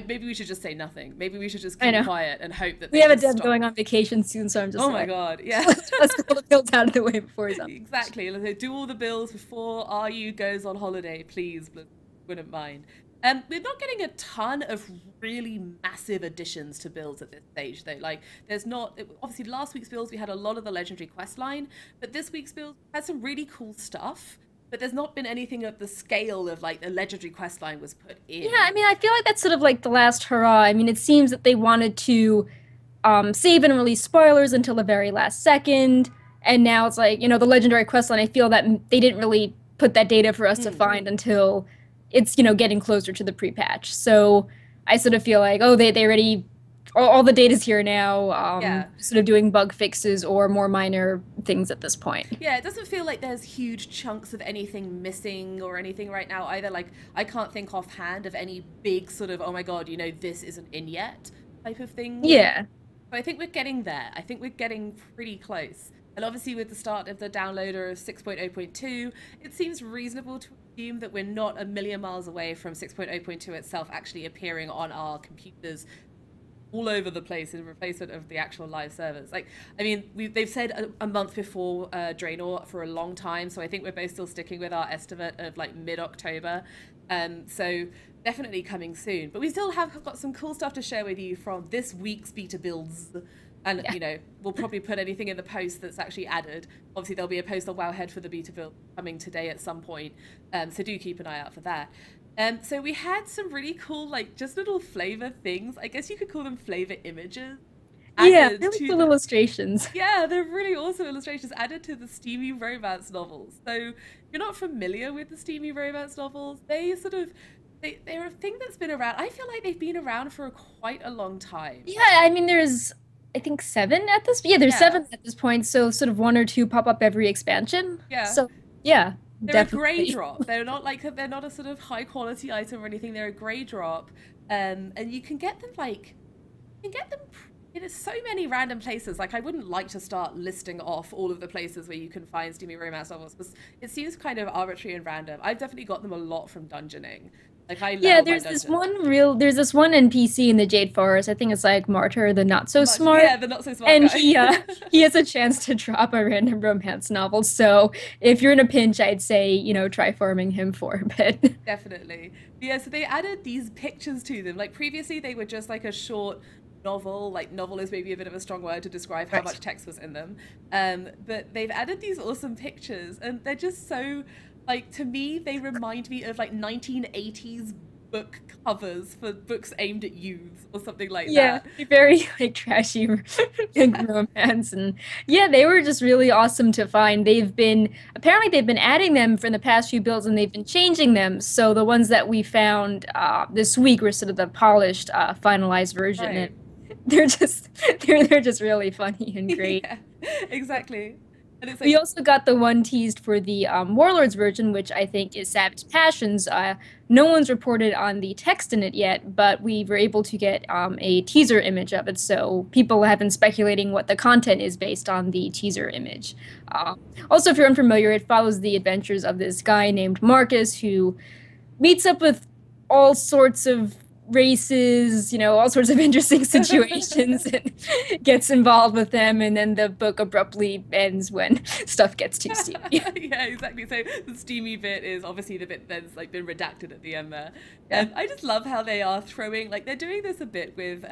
maybe we should just say nothing. Maybe we should just keep quiet and hope that we have a dev going on vacation soon, so I'm just my god, yeah. let's get all the builds out of the way before he's on. Exactly. Let's do all the builds before RU goes on holiday, please. Wouldn't mind. We're not getting a ton of really massive additions to builds at this stage, though. Like, there's not... Obviously, last week's builds, we had a lot of the legendary quest line, but this week's build had some really cool stuff, but there's not been anything of the scale of, like, the legendary quest line was put in. Yeah, I mean, I feel like that's sort of like the last hurrah. I mean, it seems that they wanted to save and release spoilers until the very last second, and now it's like, the legendary quest line, I feel that they didn't really put that data for us to find until... it's, getting closer to the pre-patch. So I sort of feel like, oh, they already, all the data's here now, sort of doing bug fixes or more minor things at this point. Yeah, it doesn't feel like there's huge chunks of anything missing or anything right now either. Like, I can't think offhand of any big sort of, oh my god, this isn't in yet type of thing. Yeah. But I think we're getting there. I think we're getting pretty close. And obviously with the start of the downloader of 6.0.2, it seems reasonable to assume that we're not a million miles away from 6.0.2 itself actually appearing on our computers all over the place in replacement of the actual live servers. Like, I mean, they've said a month before Draenor for a long time, so I think we're both still sticking with our estimate of like mid-October. So definitely coming soon. But we still have got some cool stuff to share with you from this week's beta builds. And, you know, we'll probably put anything in the post that's actually added. Obviously, there'll be a post on Wowhead for the beta build coming today at some point. So do keep an eye out for that. So we had some really cool, like, just little flavor things. I guess you could call them flavor images. Yeah, really cool illustrations. Yeah, they're really awesome illustrations added to the Steamy romance novels. So if you're not familiar with the Steamy romance novels, they sort of they're a thing that's been around. I feel like they've been around for quite a long time. Yeah, I mean, there's I think 7 at this. Yeah, there's 7 at this point. So sort of 1 or 2 pop up every expansion. Yeah. So yeah, they're definitely. a grey drop. They're not like they're not a sort of high quality item or anything. They're a grey drop, and you can get them in so many random places. Like, I wouldn't like to start listing off all of the places where you can find Steamy romance novels, because it seems kind of arbitrary and random. I've definitely got them a lot from dungeoning. Like, I love there's this one NPC in the Jade Forest. I think it's like Martyr, the not so smart. Yeah, the not so smart and guy. he has a chance to drop a random romance novel. So if you're in a pinch, I'd say, you know, try farming him for a bit. Definitely. Yeah, so they added these pictures to them. Like, previously they were just like a short novel. Like, novel is maybe a bit of a strong word to describe how much text was in them. But they've added these awesome pictures, and they're just so, like, to me, they remind me of like 1980s book covers for books aimed at youths or something like that. Yeah, very like trashy romance, and yeah, they were just really awesome to find. Apparently they've been adding them for the past few builds, and they've been changing them. So the ones that we found this week were sort of the polished, finalized version, and they're just really funny and great. Yeah, exactly. And it's like, we also got the one teased for the Warlords version, which I think is Savage Passions. No one's reported on the text in it yet, but we were able to get a teaser image of it, so people have been speculating what the content is based on the teaser image. Also, if you're unfamiliar, it follows the adventures of this guy named Marcus, who meets up with all sorts of races, you know, all sorts of interesting situations, and gets involved with them, and then the book abruptly ends when stuff gets too steamy. Yeah, exactly. So the steamy bit is obviously the bit that's like been redacted at the end there. I just love how they are throwing, like, they're doing this a bit with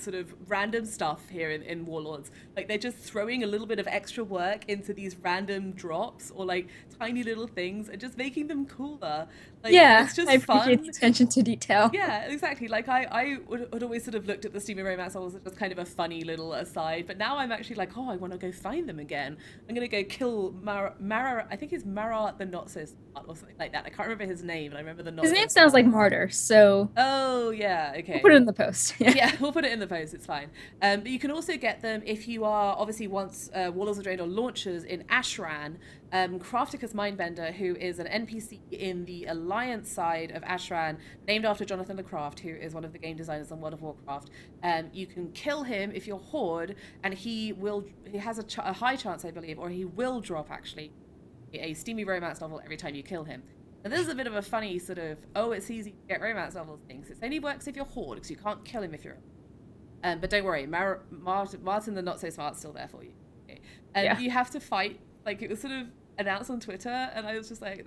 sort of random stuff here in Warlords. Like, they're just throwing a little bit of extra work into these random drops or like tiny little things and just making them cooler. Like, it's just I appreciate the attention to detail. Yeah, exactly. Like, I would always sort of looked at the Steamy romance novels as just kind of a funny little aside, but now I'm actually like, oh, I want to go find them again. I'm gonna go kill Mara. I think it's Mara the Not So Smart or something like that. I can't remember his name, but I remember the Not. His name sounds like Martyr, so. Oh yeah, okay. We'll put it in the post. Yeah, we'll put it in the post. It's fine. But you can also get them if you are obviously once Warlords of Draenor launches in Ashran. Crafticus Mindbender, who is an NPC in the Alliance side of Ashran, named after Jonathan LeCraft, who is one of the game designers on World of Warcraft. You can kill him if you're Horde, and he has a high chance, I believe, or he will drop actually a steamy romance novel every time you kill him. Now, this is a bit of a funny sort of, oh, it's easy to get romance novels things. It only works if you're Horde, because you can't kill him if you're. But don't worry, Martin the Not So Smart's still there for you. Okay. You have to fight. Like, it was sort of announced on Twitter, and I was just like,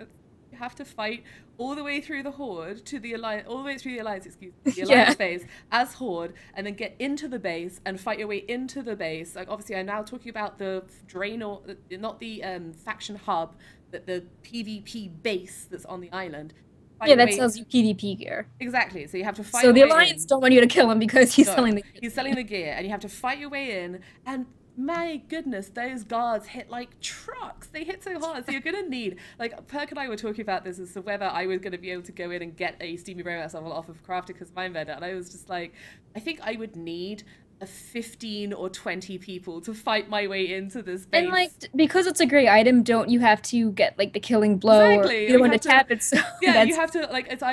you have to fight all the way through the Horde to the Alliance, all the way through the Alliance, the Alliance base as Horde, and then get into the base and fight your way into the base. Like, obviously, I'm now talking about the Draenor, not the faction hub, but the PvP base that's on the island. That sells you PvP gear. Exactly. So you have to fight. So the Alliance don't want you to kill him because he's selling the gear. He's selling the gear, and you have to fight your way in. And my goodness, those guards hit like trucks. They hit so hard. So you're gonna need, like, Perk and I were talking about this as to whether I was gonna be able to go in and get a steamy romance novel off of Crafticus Mindbender, and I was just like, I think I would need 15 or 20 people to fight my way into this base. And like, because it's a great item, don't you have to get like the killing blow? Exactly. Or you don't want to tap it. So yeah, you have to, like, it's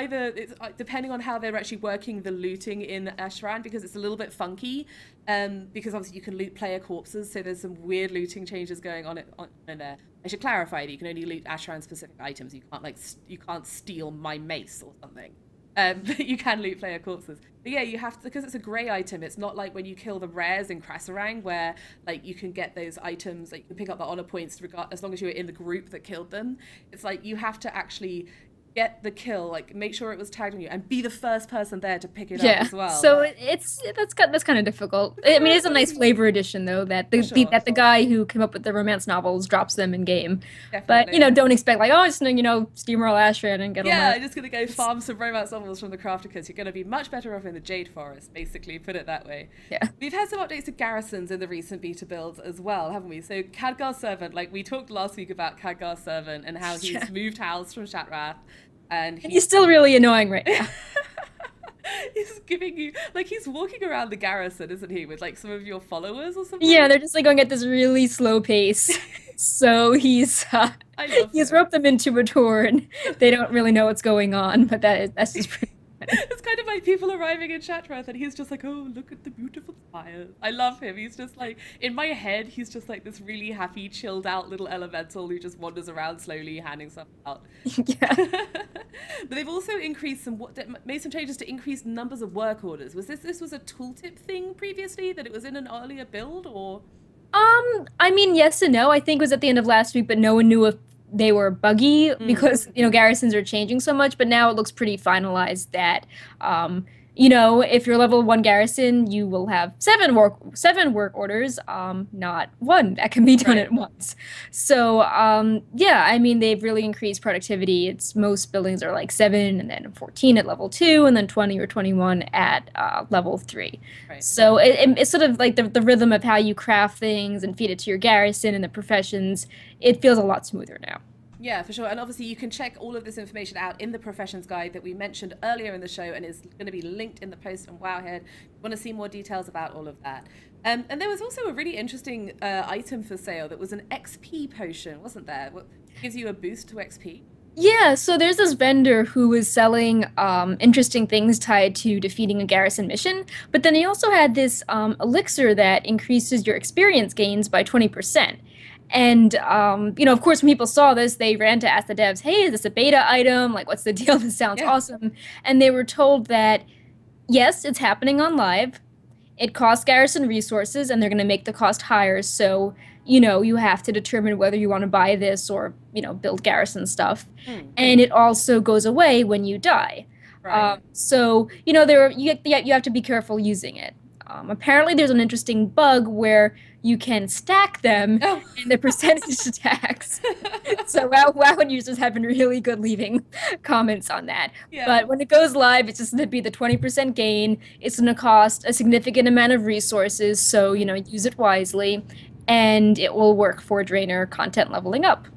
depending on how they're actually working the looting in Ashran, because it's a little bit funky. Because obviously you can loot player corpses, so there's some weird looting changes going on in there. I should clarify that you can only loot Ashran specific items. You can't, like, you can't steal my mace or something. But you can loot player corpses. But yeah, you have to, because it's a grey item. It's not like when you kill the rares in Krasarang, where like you can get those items, like you can pick up the honor points as long as you were in the group that killed them. It's like you have to actually get the kill, like make sure it was tagged on you, and be the first person there to pick it up Yeah, as well. so that's kind of difficult. I mean, it's a nice flavor addition though that For sure. that the guy who came up with the romance novels drops them in game. But Definitely. don't expect like, oh, just steamroll Ashran and get all Yeah, my. I'm just gonna go farm some romance novels from the Crafticus. You're gonna be much better off in the Jade Forest, basically, put it that way. Yeah. We've had some updates to garrisons in the recent beta builds as well, haven't we? So Khadgar's Servant, like we talked last week about Khadgar's Servant and how he's moved house from Shatrath, and He's still really annoying right now. he's giving you, like, he's walking around the garrison, isn't he, with like some of your followers or something? Yeah, they're just like going at this really slow pace. So he's I love roped them into a tour, and they don't really know what's going on. But that's just pretty funny. It's kind of like people arriving in Shatrath and he's just like, oh, look at the beautiful spires. I love him. He's just like, in my head, he's just like this really happy, chilled out little elemental who just wanders around slowly, handing stuff out. Yeah. But they've also increased made some changes to increase numbers of work orders. Was this was a tooltip thing previously, that it was in an earlier build, or? I mean, yes and no. I think it was at the end of last week, but no one knew if they were buggy because, garrisons are changing so much, but now it looks pretty finalized that, if you're level 1 garrison, you will have seven work orders, not one that can be done at once. So, yeah, I mean, they've really increased productivity. Most buildings are like 7 and then 14 at level 2 and then 20 or 21 at level 3. Right. So it's sort of like the rhythm of how you craft things and feed it to your garrison and the professions. It feels a lot smoother now. Yeah, for sure. And obviously you can check all of this information out in the professions guide that we mentioned earlier in the show and is going to be linked in the post on Wowhead. You want to see more details about all of that. And there was also a really interesting item for sale that was an XP potion, wasn't there? What gives you a boost to XP? Yeah, so there's this vendor who was selling interesting things tied to defeating a garrison mission, but then he also had this elixir that increases your experience gains by 20%. And, of course, when people saw this, they ran to ask the devs, hey, is this a beta item? Like, what's the deal? This sounds awesome. And they were told that, yes, it's happening on live. It costs garrison resources, and they're going to make the cost higher. So, you have to determine whether you want to buy this or, build garrison stuff. And it also goes away when you die. Right. So, you have to be careful using it. Apparently, there's an interesting bug where you can stack them and the percentage stacks. So WoW users have been really good leaving comments on that. Yeah. But when it goes live, it's just going to be the 20% gain. It's going to cost a significant amount of resources, so use it wisely, and it will work for Draenor content leveling up.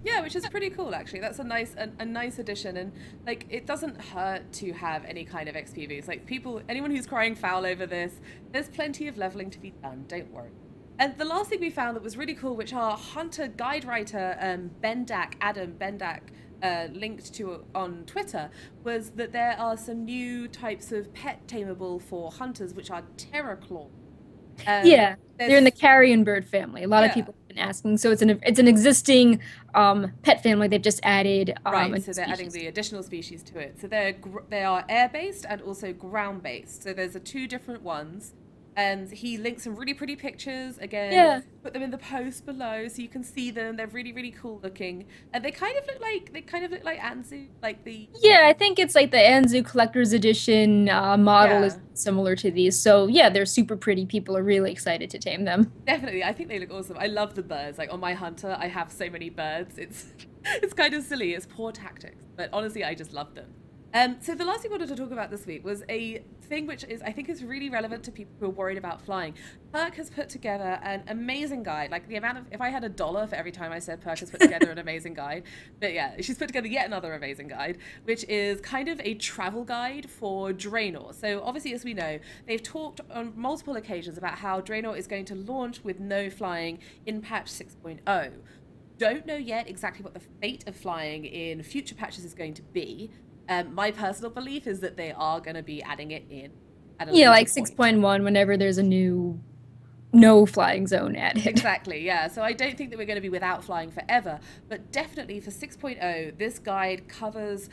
Yeah, which is pretty cool, actually. That's a nice addition, and like it doesn't hurt to have any kind of XP boost. Like anyone who's crying foul over this, there's plenty of leveling to be done. Don't worry. And the last thing we found that was really cool, which our hunter guide writer Adam Bendak linked to on Twitter, was that there are some new types of pet tameable for hunters, which are Terraclaw. Yeah, they're in the carrion bird family. A lot of people have been asking. So it's an existing pet family. They've just added right. So they're adding the additional species to it. So they are air based and also ground based. So there's two different ones. And he linked some really pretty pictures again. Yeah. Put them in the post below so you can see them. They're really, really cool looking, and they kind of look like Anzu, like the. Yeah, I think it's like the Anzu Collector's Edition model is similar to these. So yeah, they're super pretty. People are really excited to tame them. Definitely, I think they look awesome. I love the birds. Like on my hunter, I have so many birds. It's kind of silly. It's poor tactics, but honestly, I just love them. So the last thing I wanted to talk about this week was a thing which I think is really relevant to people who are worried about flying. Perk has put together an amazing guide. Like the amount of, if I had $1 for every time I said Perk has put together an amazing guide, but yeah, she's put together yet another amazing guide, which is kind of a travel guide for Draenor. So obviously, as we know, they've talked on multiple occasions about how Draenor is going to launch with no flying in patch 6.0. Don't know yet exactly what the fate of flying in future patches is going to be. My personal belief is that they are going to be adding it in. Yeah, like 6.1 whenever there's a new no flying zone added. Exactly, yeah. So I don't think that we're going to be without flying forever, but definitely for 6.0, this guide covers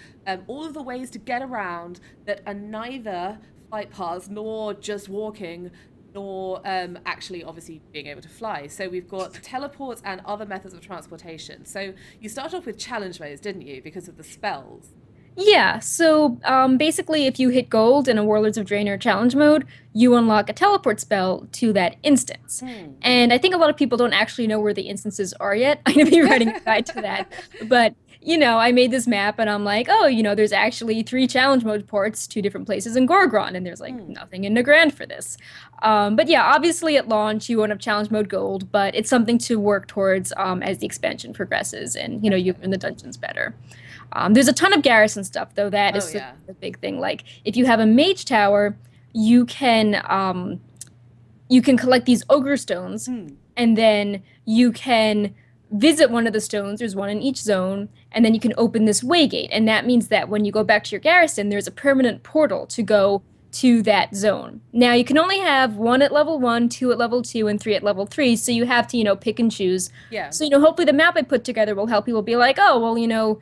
all of the ways to get around that are neither flight paths nor just walking, nor actually obviously being able to fly. So we've got teleports and other methods of transportation. So you started off with challenge modes, didn't you, because of the spells? Yeah, so basically, if you hit gold in a Warlords of Draenor challenge mode, you unlock a teleport spell to that instance. Hmm. And I think a lot of people don't actually know where the instances are yet. I'm going to be writing a guide to that. But, I made this map and I'm like, oh, there's actually 3 challenge mode ports, 2 different places in Gorgron, and there's like Hmm. nothing in Nagrand for this. But yeah, obviously at launch, you won't have challenge mode gold, but it's something to work towards as the expansion progresses and, you learn the dungeons better. There's a ton of Garrison stuff, though. That Oh is yeah. the big thing. Like, if you have a mage tower, you can um, you can collect these ogre stones, Hmm. and then you can visit one of the stones. There's one in each zone, and then you can open this waygate, and that means that when you go back to your garrison, there's a permanent portal to go to that zone. Now, you can only have 1 at level 1, 2 at level 2, and 3 at level 3, so you have to, pick and choose. Yeah. So, hopefully the map I put together will help people be like, oh, well,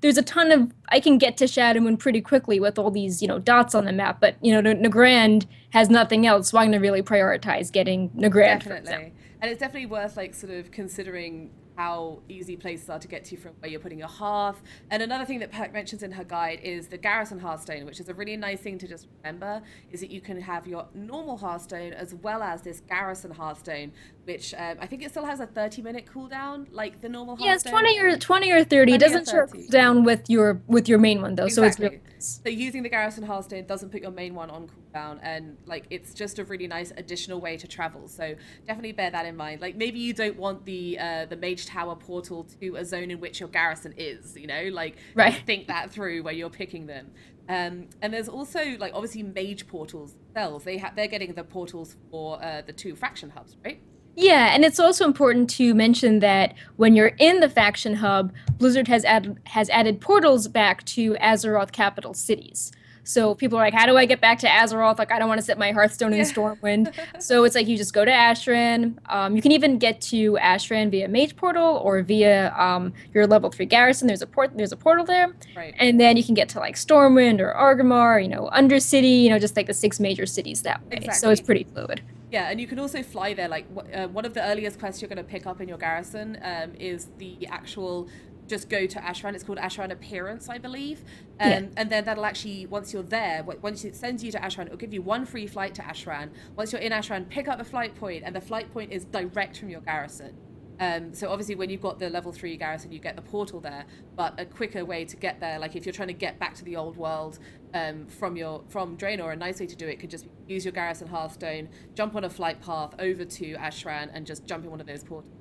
there's a ton of I can get to Shadowmoon pretty quickly with all these, dots on the map, but Nagrand has nothing else, so I'm gonna really prioritize getting Nagrand, for example. Definitely. And it's definitely worth like sort of considering how easy places are to get to from where you're putting your hearth. And another thing that Perk mentions in her guide is the Garrison Hearthstone, which is a really nice thing to just remember, is that you can have your normal Hearthstone as well as this Garrison Hearthstone, which I think it still has a 30-minute cooldown, like the normal Yeah, it's Hearthstone. 20 or 30. It 20 or doesn't show 30. down with your main one though, so it's really Exactly. nice. So using the Garrison Hearthstone doesn't put your main one on cooldown, and like it's just a really nice additional way to travel. So definitely bear that in mind. Like maybe you don't want the Mage Tower portal to a zone in which your garrison is. Like Right. think that through where you're picking them. And there's also like obviously mage portals themselves. They're getting the portals for the 2 faction hubs, right? Yeah, and it's also important to mention that when you're in the faction hub, Blizzard has added portals back to Azeroth capital cities. So people are like, how do I get back to Azeroth? Like, I don't want to set my Hearthstone in Yeah. Stormwind. So it's like you just go to Ashran. You can even get to Ashran via Mage Portal or via your level 3 Garrison. There's a portal there, Right. and then you can get to like Stormwind or Argamar, Undercity, just like the 6 major cities that way. So it's Exactly. pretty fluid. Yeah, and you can also fly there. Like one of the earliest quests you're going to pick up in your garrison is the actual just go to Ashran. It's called Ashran Appearance, I believe. Yeah. And then that'll actually, once you're there, once it sends you to Ashran, it'll give you 1 free flight to Ashran. Once you're in Ashran, pick up the flight point, and the flight point is direct from your garrison. So obviously when you've got the level 3 garrison, you get the portal there, but a quicker way to get there, like if you're trying to get back to the old world from Draenor, a nice way to do it could just be use your Garrison Hearthstone, jump on a flight path over to Ashran and just jump in one of those portals.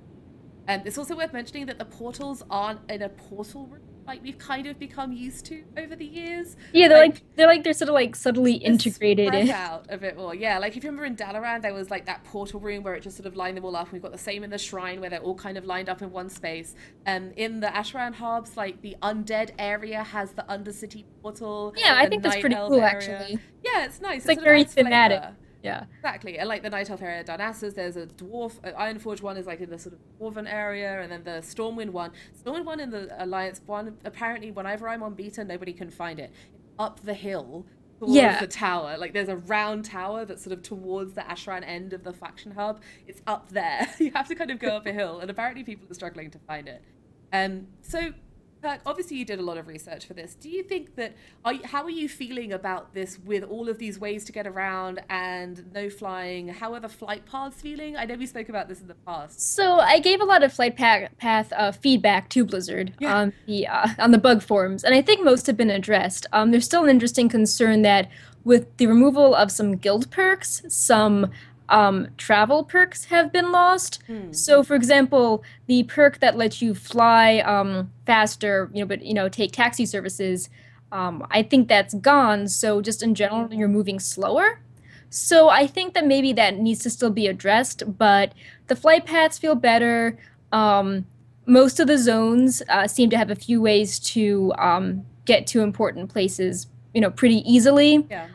And it's also worth mentioning that the portals aren't in a portal room like we've kind of become used to over the years. Yeah, they're sort of like subtly integrated Spread in. out a bit more. Yeah, like if you remember in Dalaran, there was like that portal room where it just sort of lined them all up. And we've got the same in the shrine where they're all kind of lined up in one space. In the Ashran hubs, like the undead area has the Undercity portal. Yeah, I the think that's Night pretty Elf cool, area. actually. Yeah, it's nice. It's like sort of very adds thematic. flavour. Yeah. Exactly, and like the Night Elf area, Darnassus, there's a dwarf, Ironforge one is like in the sort of dwarven area, and then the Stormwind one and the Alliance one, apparently whenever I'm on beta, nobody can find it. It's up the hill towards Yeah. the tower. Like there's a round tower that's sort of towards the Ashran end of the faction hub. It's up there. You have to kind of go up a hill, and apparently people are struggling to find it. So Perk, obviously you did a lot of research for this. Do you think that, how are you feeling about this with all of these ways to get around and no flying? How are the flight paths feeling? I know we spoke about this in the past. So I gave a lot of flight path feedback to Blizzard Yeah. on the bug forums, and I think most have been addressed. There's still an interesting concern that with the removal of some guild perks, some travel perks have been lost. So, for example, the perk that lets you fly faster, but take taxi services, I think that's gone. So, just in general, you're moving slower. So, I think that maybe that needs to still be addressed, but the flight paths feel better. Most of the zones seem to have a few ways to get to important places, pretty easily. Yeah.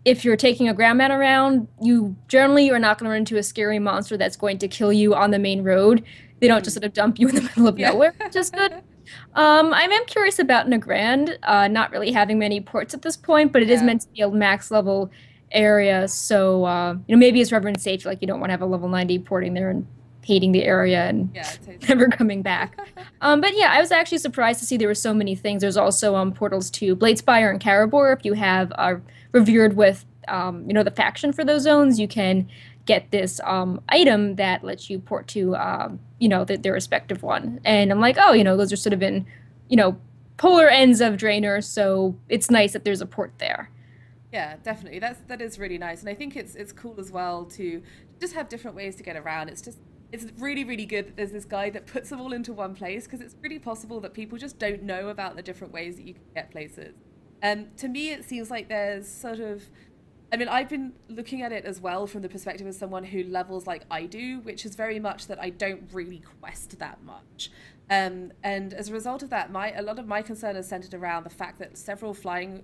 If you're taking a ground man around, you generally are not going to run into a scary monster that's going to kill you on the main road. They don't just sort of dump you in the middle of nowhere, which is good. I am curious about Nagrand, not really having many ports at this point, but it is Yeah. meant to be a max level area, so maybe it's Reverend safe, like you don't want to have a level 90 porting there and hating the area and Yeah, totally. never coming back. But yeah, I was actually surprised to see there were so many things. There's also portals to Bladespire and Karabor. If you have revered with the faction for those zones, you can get this item that lets you port to their respective one. And I'm like, oh, those are sort of in polar ends of Draenor, so it's nice that there's a port there. Yeah, definitely. That is really nice, and I think it's cool as well to just have different ways to get around. It's really, really good that there's this guide that puts them all into one place, because it's really possible that people just don't know about the different ways that you can get places. To me, it seems like there's sort of, I mean, I've been looking at it as well from the perspective of someone who levels like I do, which is very much that I don't really quest that much. And as a result of that, a lot of my concern is centered around the fact that several flight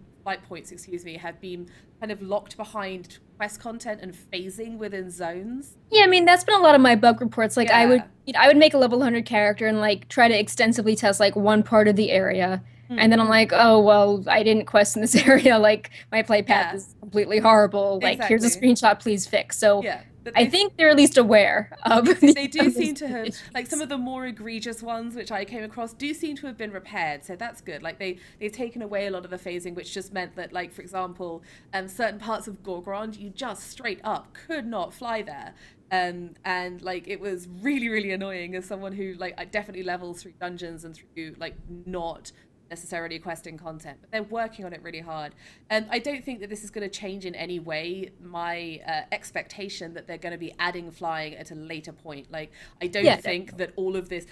points, have been kind of locked behind quest content and phasing within zones. Yeah, I mean, that's been a lot of my bug reports. Like, Yeah. I would make a level 100 character and like try to extensively test like one part of the area. And then I'm like, oh, well, I didn't quest in this area. Like, my play path is completely horrible. Like, here's a screenshot, please fix. So yeah, I think they're at least aware of they do seem to have, like, some of the more egregious ones, which I came across, do seem to have been repaired. So that's good. Like, they've taken away a lot of the phasing, which just meant that, like, for example, certain parts of Gorgrond, you just straight up could not fly there. And like, it was really, really annoying as someone who, like, I definitely levels through dungeons and through, like, not necessarily questing content, but they're working on it really hard. And I don't think that this is going to change in any way my expectation that they're going to be adding flying at a later point. Like, I don't think that all of this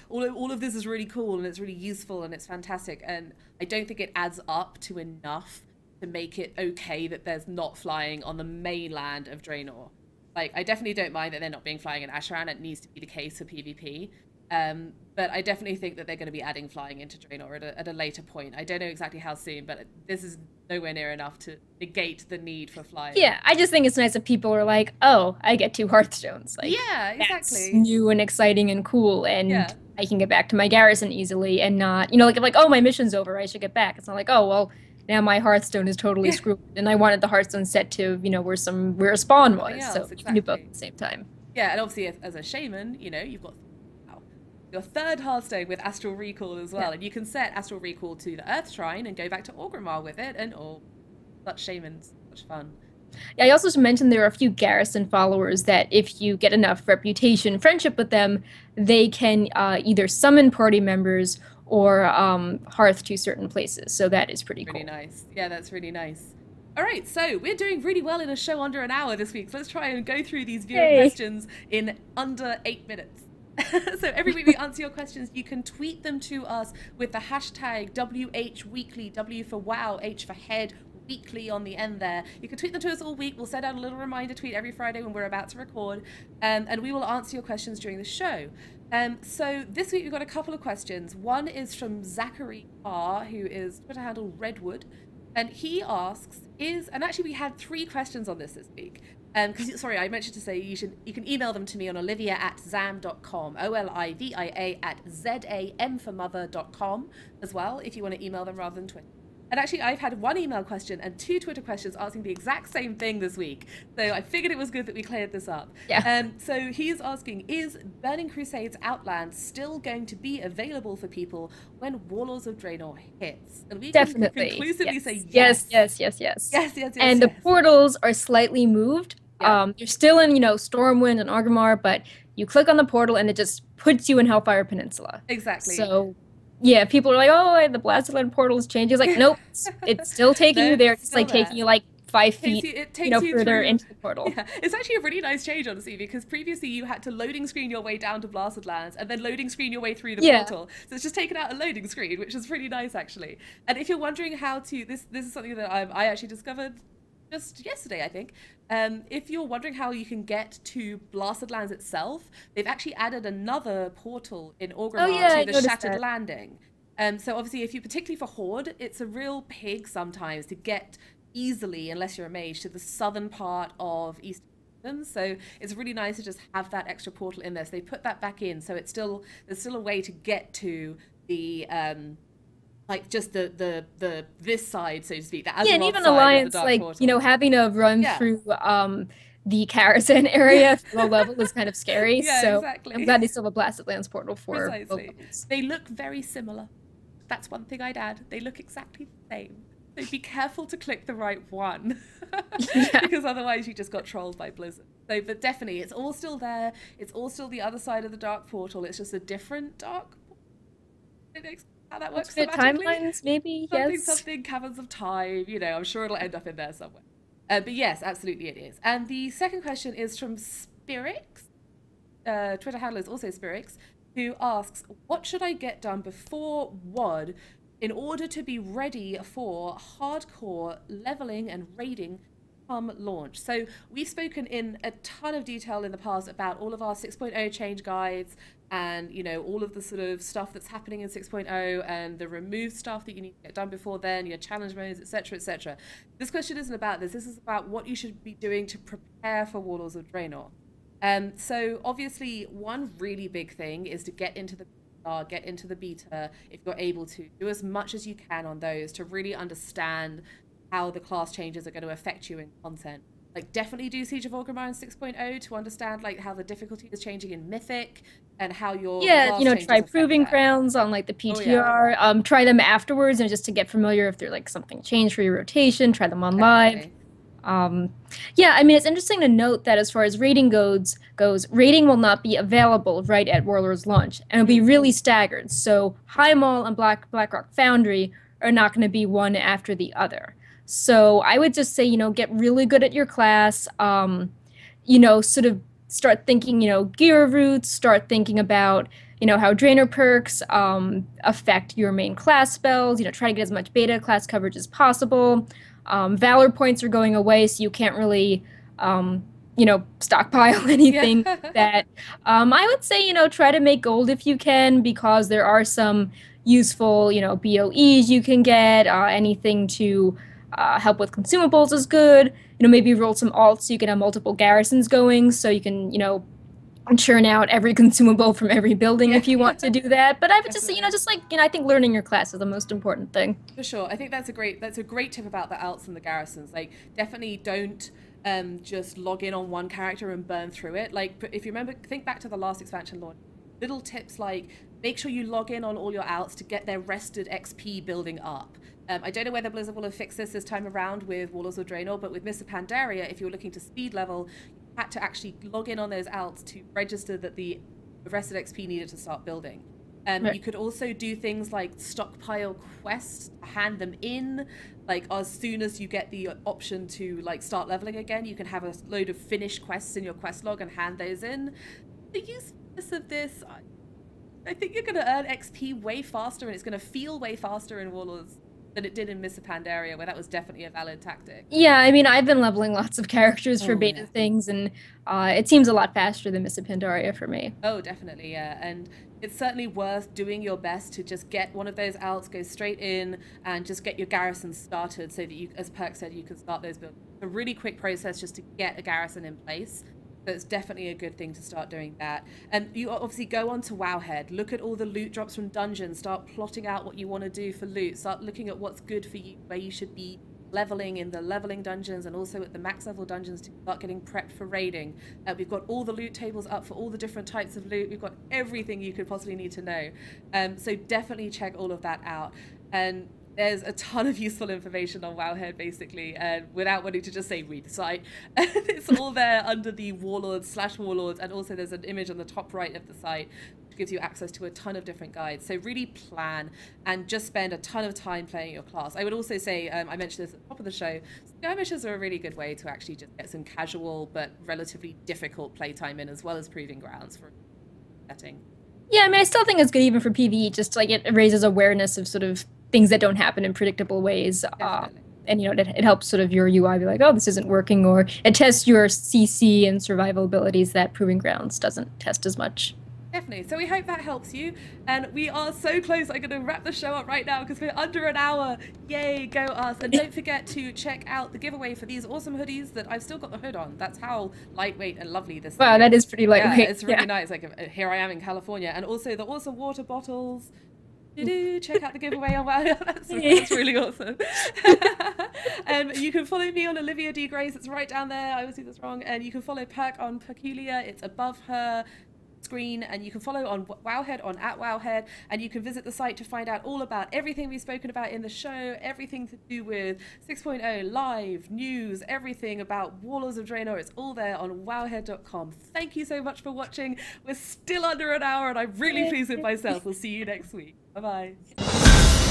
is really cool and it's really useful and it's fantastic, and I don't think it adds up to enough to make it okay that there's not flying on the mainland of Draenor. Like, I definitely don't mind that they're not being flying in Asheran. It needs to be the case for PvP. But I definitely think that they're going to be adding flying into Draenor at a later point. I don't know exactly how soon, but this is nowhere near enough to negate the need for flying. Yeah, I just think it's nice that people are like, oh, I get 2 Hearthstones. Like, yeah, exactly. That's new and exciting and cool, and I can get back to my Garrison easily and not, like, oh, my mission's over, I should get back. It's not like, oh, well, now my Hearthstone is totally screwed, and I wanted the Hearthstone set to, where a spawn was, so you can do both at the same time. Yeah, and obviously as a shaman, you've got your 3rd Hearthstone with Astral Recall as well, and you can set Astral Recall to the Earth Shrine and go back to Orgrimmar with it, and such shamans, such fun. Yeah, I also mentioned there are a few Garrison followers that if you get enough reputation, friendship with them, they can either summon party members or hearth to certain places. So that is pretty cool. Really nice. Yeah, that's really nice. All right, so we're doing really well in a show under an hour this week. So let's try and go through these viewer questions in under 8 minutes. So every week we answer your questions. You can tweet them to us with the hashtag WHWeekly, W for wow, H for head, weekly on the end there. You can tweet them to us all week. We'll send out a little reminder tweet every Friday when we're about to record, and we will answer your questions during the show. So this week we've got a couple of questions. One is from Zachary R, who is Twitter handle Redwood, and he asks, and actually we had 3 questions on this week. Sorry, I mentioned to say you can email them to me on olivia@zam.com, OLIVIA@ZAMformother.com as well, if you want to email them rather than Twitter. And actually, I've had 1 email question and 2 Twitter questions asking the exact same thing this week. So I figured it was good that we cleared this up. Yeah. So he's asking, is Burning Crusades Outland still going to be available for people when Warlords of Draenor hits? And we can conclusively say yes. Yes. And the portals are slightly moved. Yeah. You're still in, Stormwind and Orgrimmar, but you click on the portal and it just puts you in Hellfire Peninsula. Exactly. So yeah, people are like, oh, the Blasted Land portal has changed. It's like, nope, it's still taking you there. It's like taking you like 5 feet, it takes you further through, into the portal. Yeah, it's actually a really nice change, honestly, because previously you had to loading screen your way down to Blasted Lands and then loading screen your way through the portal. So it's just taken out a loading screen, which is really nice, actually. And if you're wondering how to, this is something that I actually discovered just yesterday, I think. If you're wondering how you can get to Blasted Lands itself, they've actually added another portal in Orgrimmar to the Shattered Landing. So obviously, if you, particularly for Horde, it's a real pig sometimes to get easily, unless you're a mage, to the southern part of Eastern Kingdom. So it's really nice to just have that extra portal in there. So they put that back in, so there's still a way to get to the like just the this side, so to speak. The and even Alliance, like portal. Having to run through the Garrison area for low level is kind of scary. Yeah, So exactly. I'm glad they still have a blasted lands portal for low Precisely. levels. They look very similar. That's one thing I'd add. They look exactly the same. So be careful to click the right one. Yeah. Because otherwise you just got trolled by Blizzard. So, but definitely, it's all still there. It's all still the other side of the dark portal. It's just a different dark portal. I don't know how that works thematically. Timelines, maybe, yes. Something, caverns of time. You know, I'm sure it'll end up in there somewhere. But yes, absolutely it is. And the second question is from Spirix. Twitter handle is also Spirix, who asks, what should I get done before WOD in order to be ready for hardcore leveling and raiding come launch? So we've spoken in a ton of detail in the past about all of our 6.0 change guides and, you know, all of the sort of stuff that's happening in 6.0 and the remove stuff that you need to get done before then, your challenge modes, etc., etc. This question isn't about this. This is about what you should be doing to prepare for Warlords of Draenor. So obviously one really big thing is to get into the beta if you're able to. Do as much as you can on those to really understand how the class changes are going to affect you in content. Like, definitely do Siege of Orgrimmar in 6.0 to understand like how the difficulty is changing in Mythic and how your you know, try Proving Grounds on like the PTR. Oh, yeah. Try them afterwards and just to get familiar if there's like something changed for your rotation. Try them on live. Yeah, I mean, it's interesting to note that as far as raiding goes, raiding will not be available right at Warlords launch, and it'll be really staggered. So High Mall and Blackrock Foundry are not going to be one after the other. So I would just say, you know, get really good at your class. You know, sort of start thinking, you know, gear routes. Start thinking about, you know, how Draenor perks affect your main class spells. You know, try to get as much beta class coverage as possible. Valor points are going away, so you can't really, you know, stockpile anything that. I would say, you know, try to make gold if you can, because there are some useful, you know, BOEs you can get. Anything to help with consumables is good. You know, maybe roll some alts so you can have multiple garrisons going, so you can, you know, churn out every consumable from every building if you want to do that. But I would just say, you know, just like, you know, I think learning your class is the most important thing. For sure. I think that's a great tip about the alts and the garrisons. Like, definitely don't just log in on one character and burn through it. Like, if you remember, think back to the last expansion launch. Little tips like, make sure you log in on all your alts to get their rested XP building up. I don't know whether Blizzard will have fixed this time around with Warlords of Draenor, but with Mists of Pandaria, if you're looking to speed level, you had to actually log in on those alts to register that the rested XP needed to start building. You could also do things like stockpile quests, hand them in, like as soon as you get the option to like start leveling again, you can have a load of finished quests in your quest log and hand those in. The usefulness of this, I think you're going to earn XP way faster, and it's going to feel way faster in Warlords than it did in Mists of Pandaria, where that was definitely a valid tactic. Yeah, I mean, I've been leveling lots of characters for beta things, and it seems a lot faster than Mists of Pandaria for me. Oh, definitely, yeah. And it's certainly worth doing your best to just get one of those alts, go straight in, and just get your garrison started so that you, as Perk said, you can start those builds. A really quick process just to get a garrison in place. So it's definitely a good thing to start doing that. And you obviously go on to Wowhead, look at all the loot drops from dungeons, start plotting out what you want to do for loot, start looking at what's good for you, where you should be leveling in the leveling dungeons and also at the max level dungeons to start getting prepped for raiding. We've got all the loot tables up for all the different types of loot. We've got everything you could possibly need to know. So definitely check all of that out. And there's a ton of useful information on Wowhead, basically, and without wanting to just say read the site. It's all there under the Warlords/Warlords, and also there's an image on the top right of the site which gives you access to a ton of different guides. So really plan and just spend a ton of time playing your class. I would also say, I mentioned this at the top of the show, skirmishes are a really good way to actually just get some casual but relatively difficult playtime in, as well as proving grounds for setting. Yeah, I mean, I still think it's good even for PvE, just like it raises awareness of sort of things that don't happen in predictable ways. And, you know, it helps sort of your UI be like, oh, this isn't working, or it tests your CC and survival abilities that Proving Grounds doesn't test as much. Definitely. So we hope that helps you. And we are so close. I'm going to wrap the show up right now because we're under an hour. Yay, go us. And don't forget to check out the giveaway for these awesome hoodies that I've still got the hood on. That's how lightweight and lovely this Wow, that is pretty lightweight. Yeah, it's really nice. Like, here I am in California. And also the awesome water bottles. Check out the giveaway on Wowhead. That's really awesome. You can follow me on Olivia D. Grace. It's right down there. I always do this wrong. And you can follow Perk on Perculia. It's above her screen. And you can follow on Wowhead on @Wowhead. And you can visit the site to find out all about everything we've spoken about in the show, everything to do with 6.0 live news, everything about Warlords of Draenor. It's all there on wowhead.com. Thank you so much for watching. We're still under an hour and I'm really pleased with myself. We'll see you next week. Bye-bye.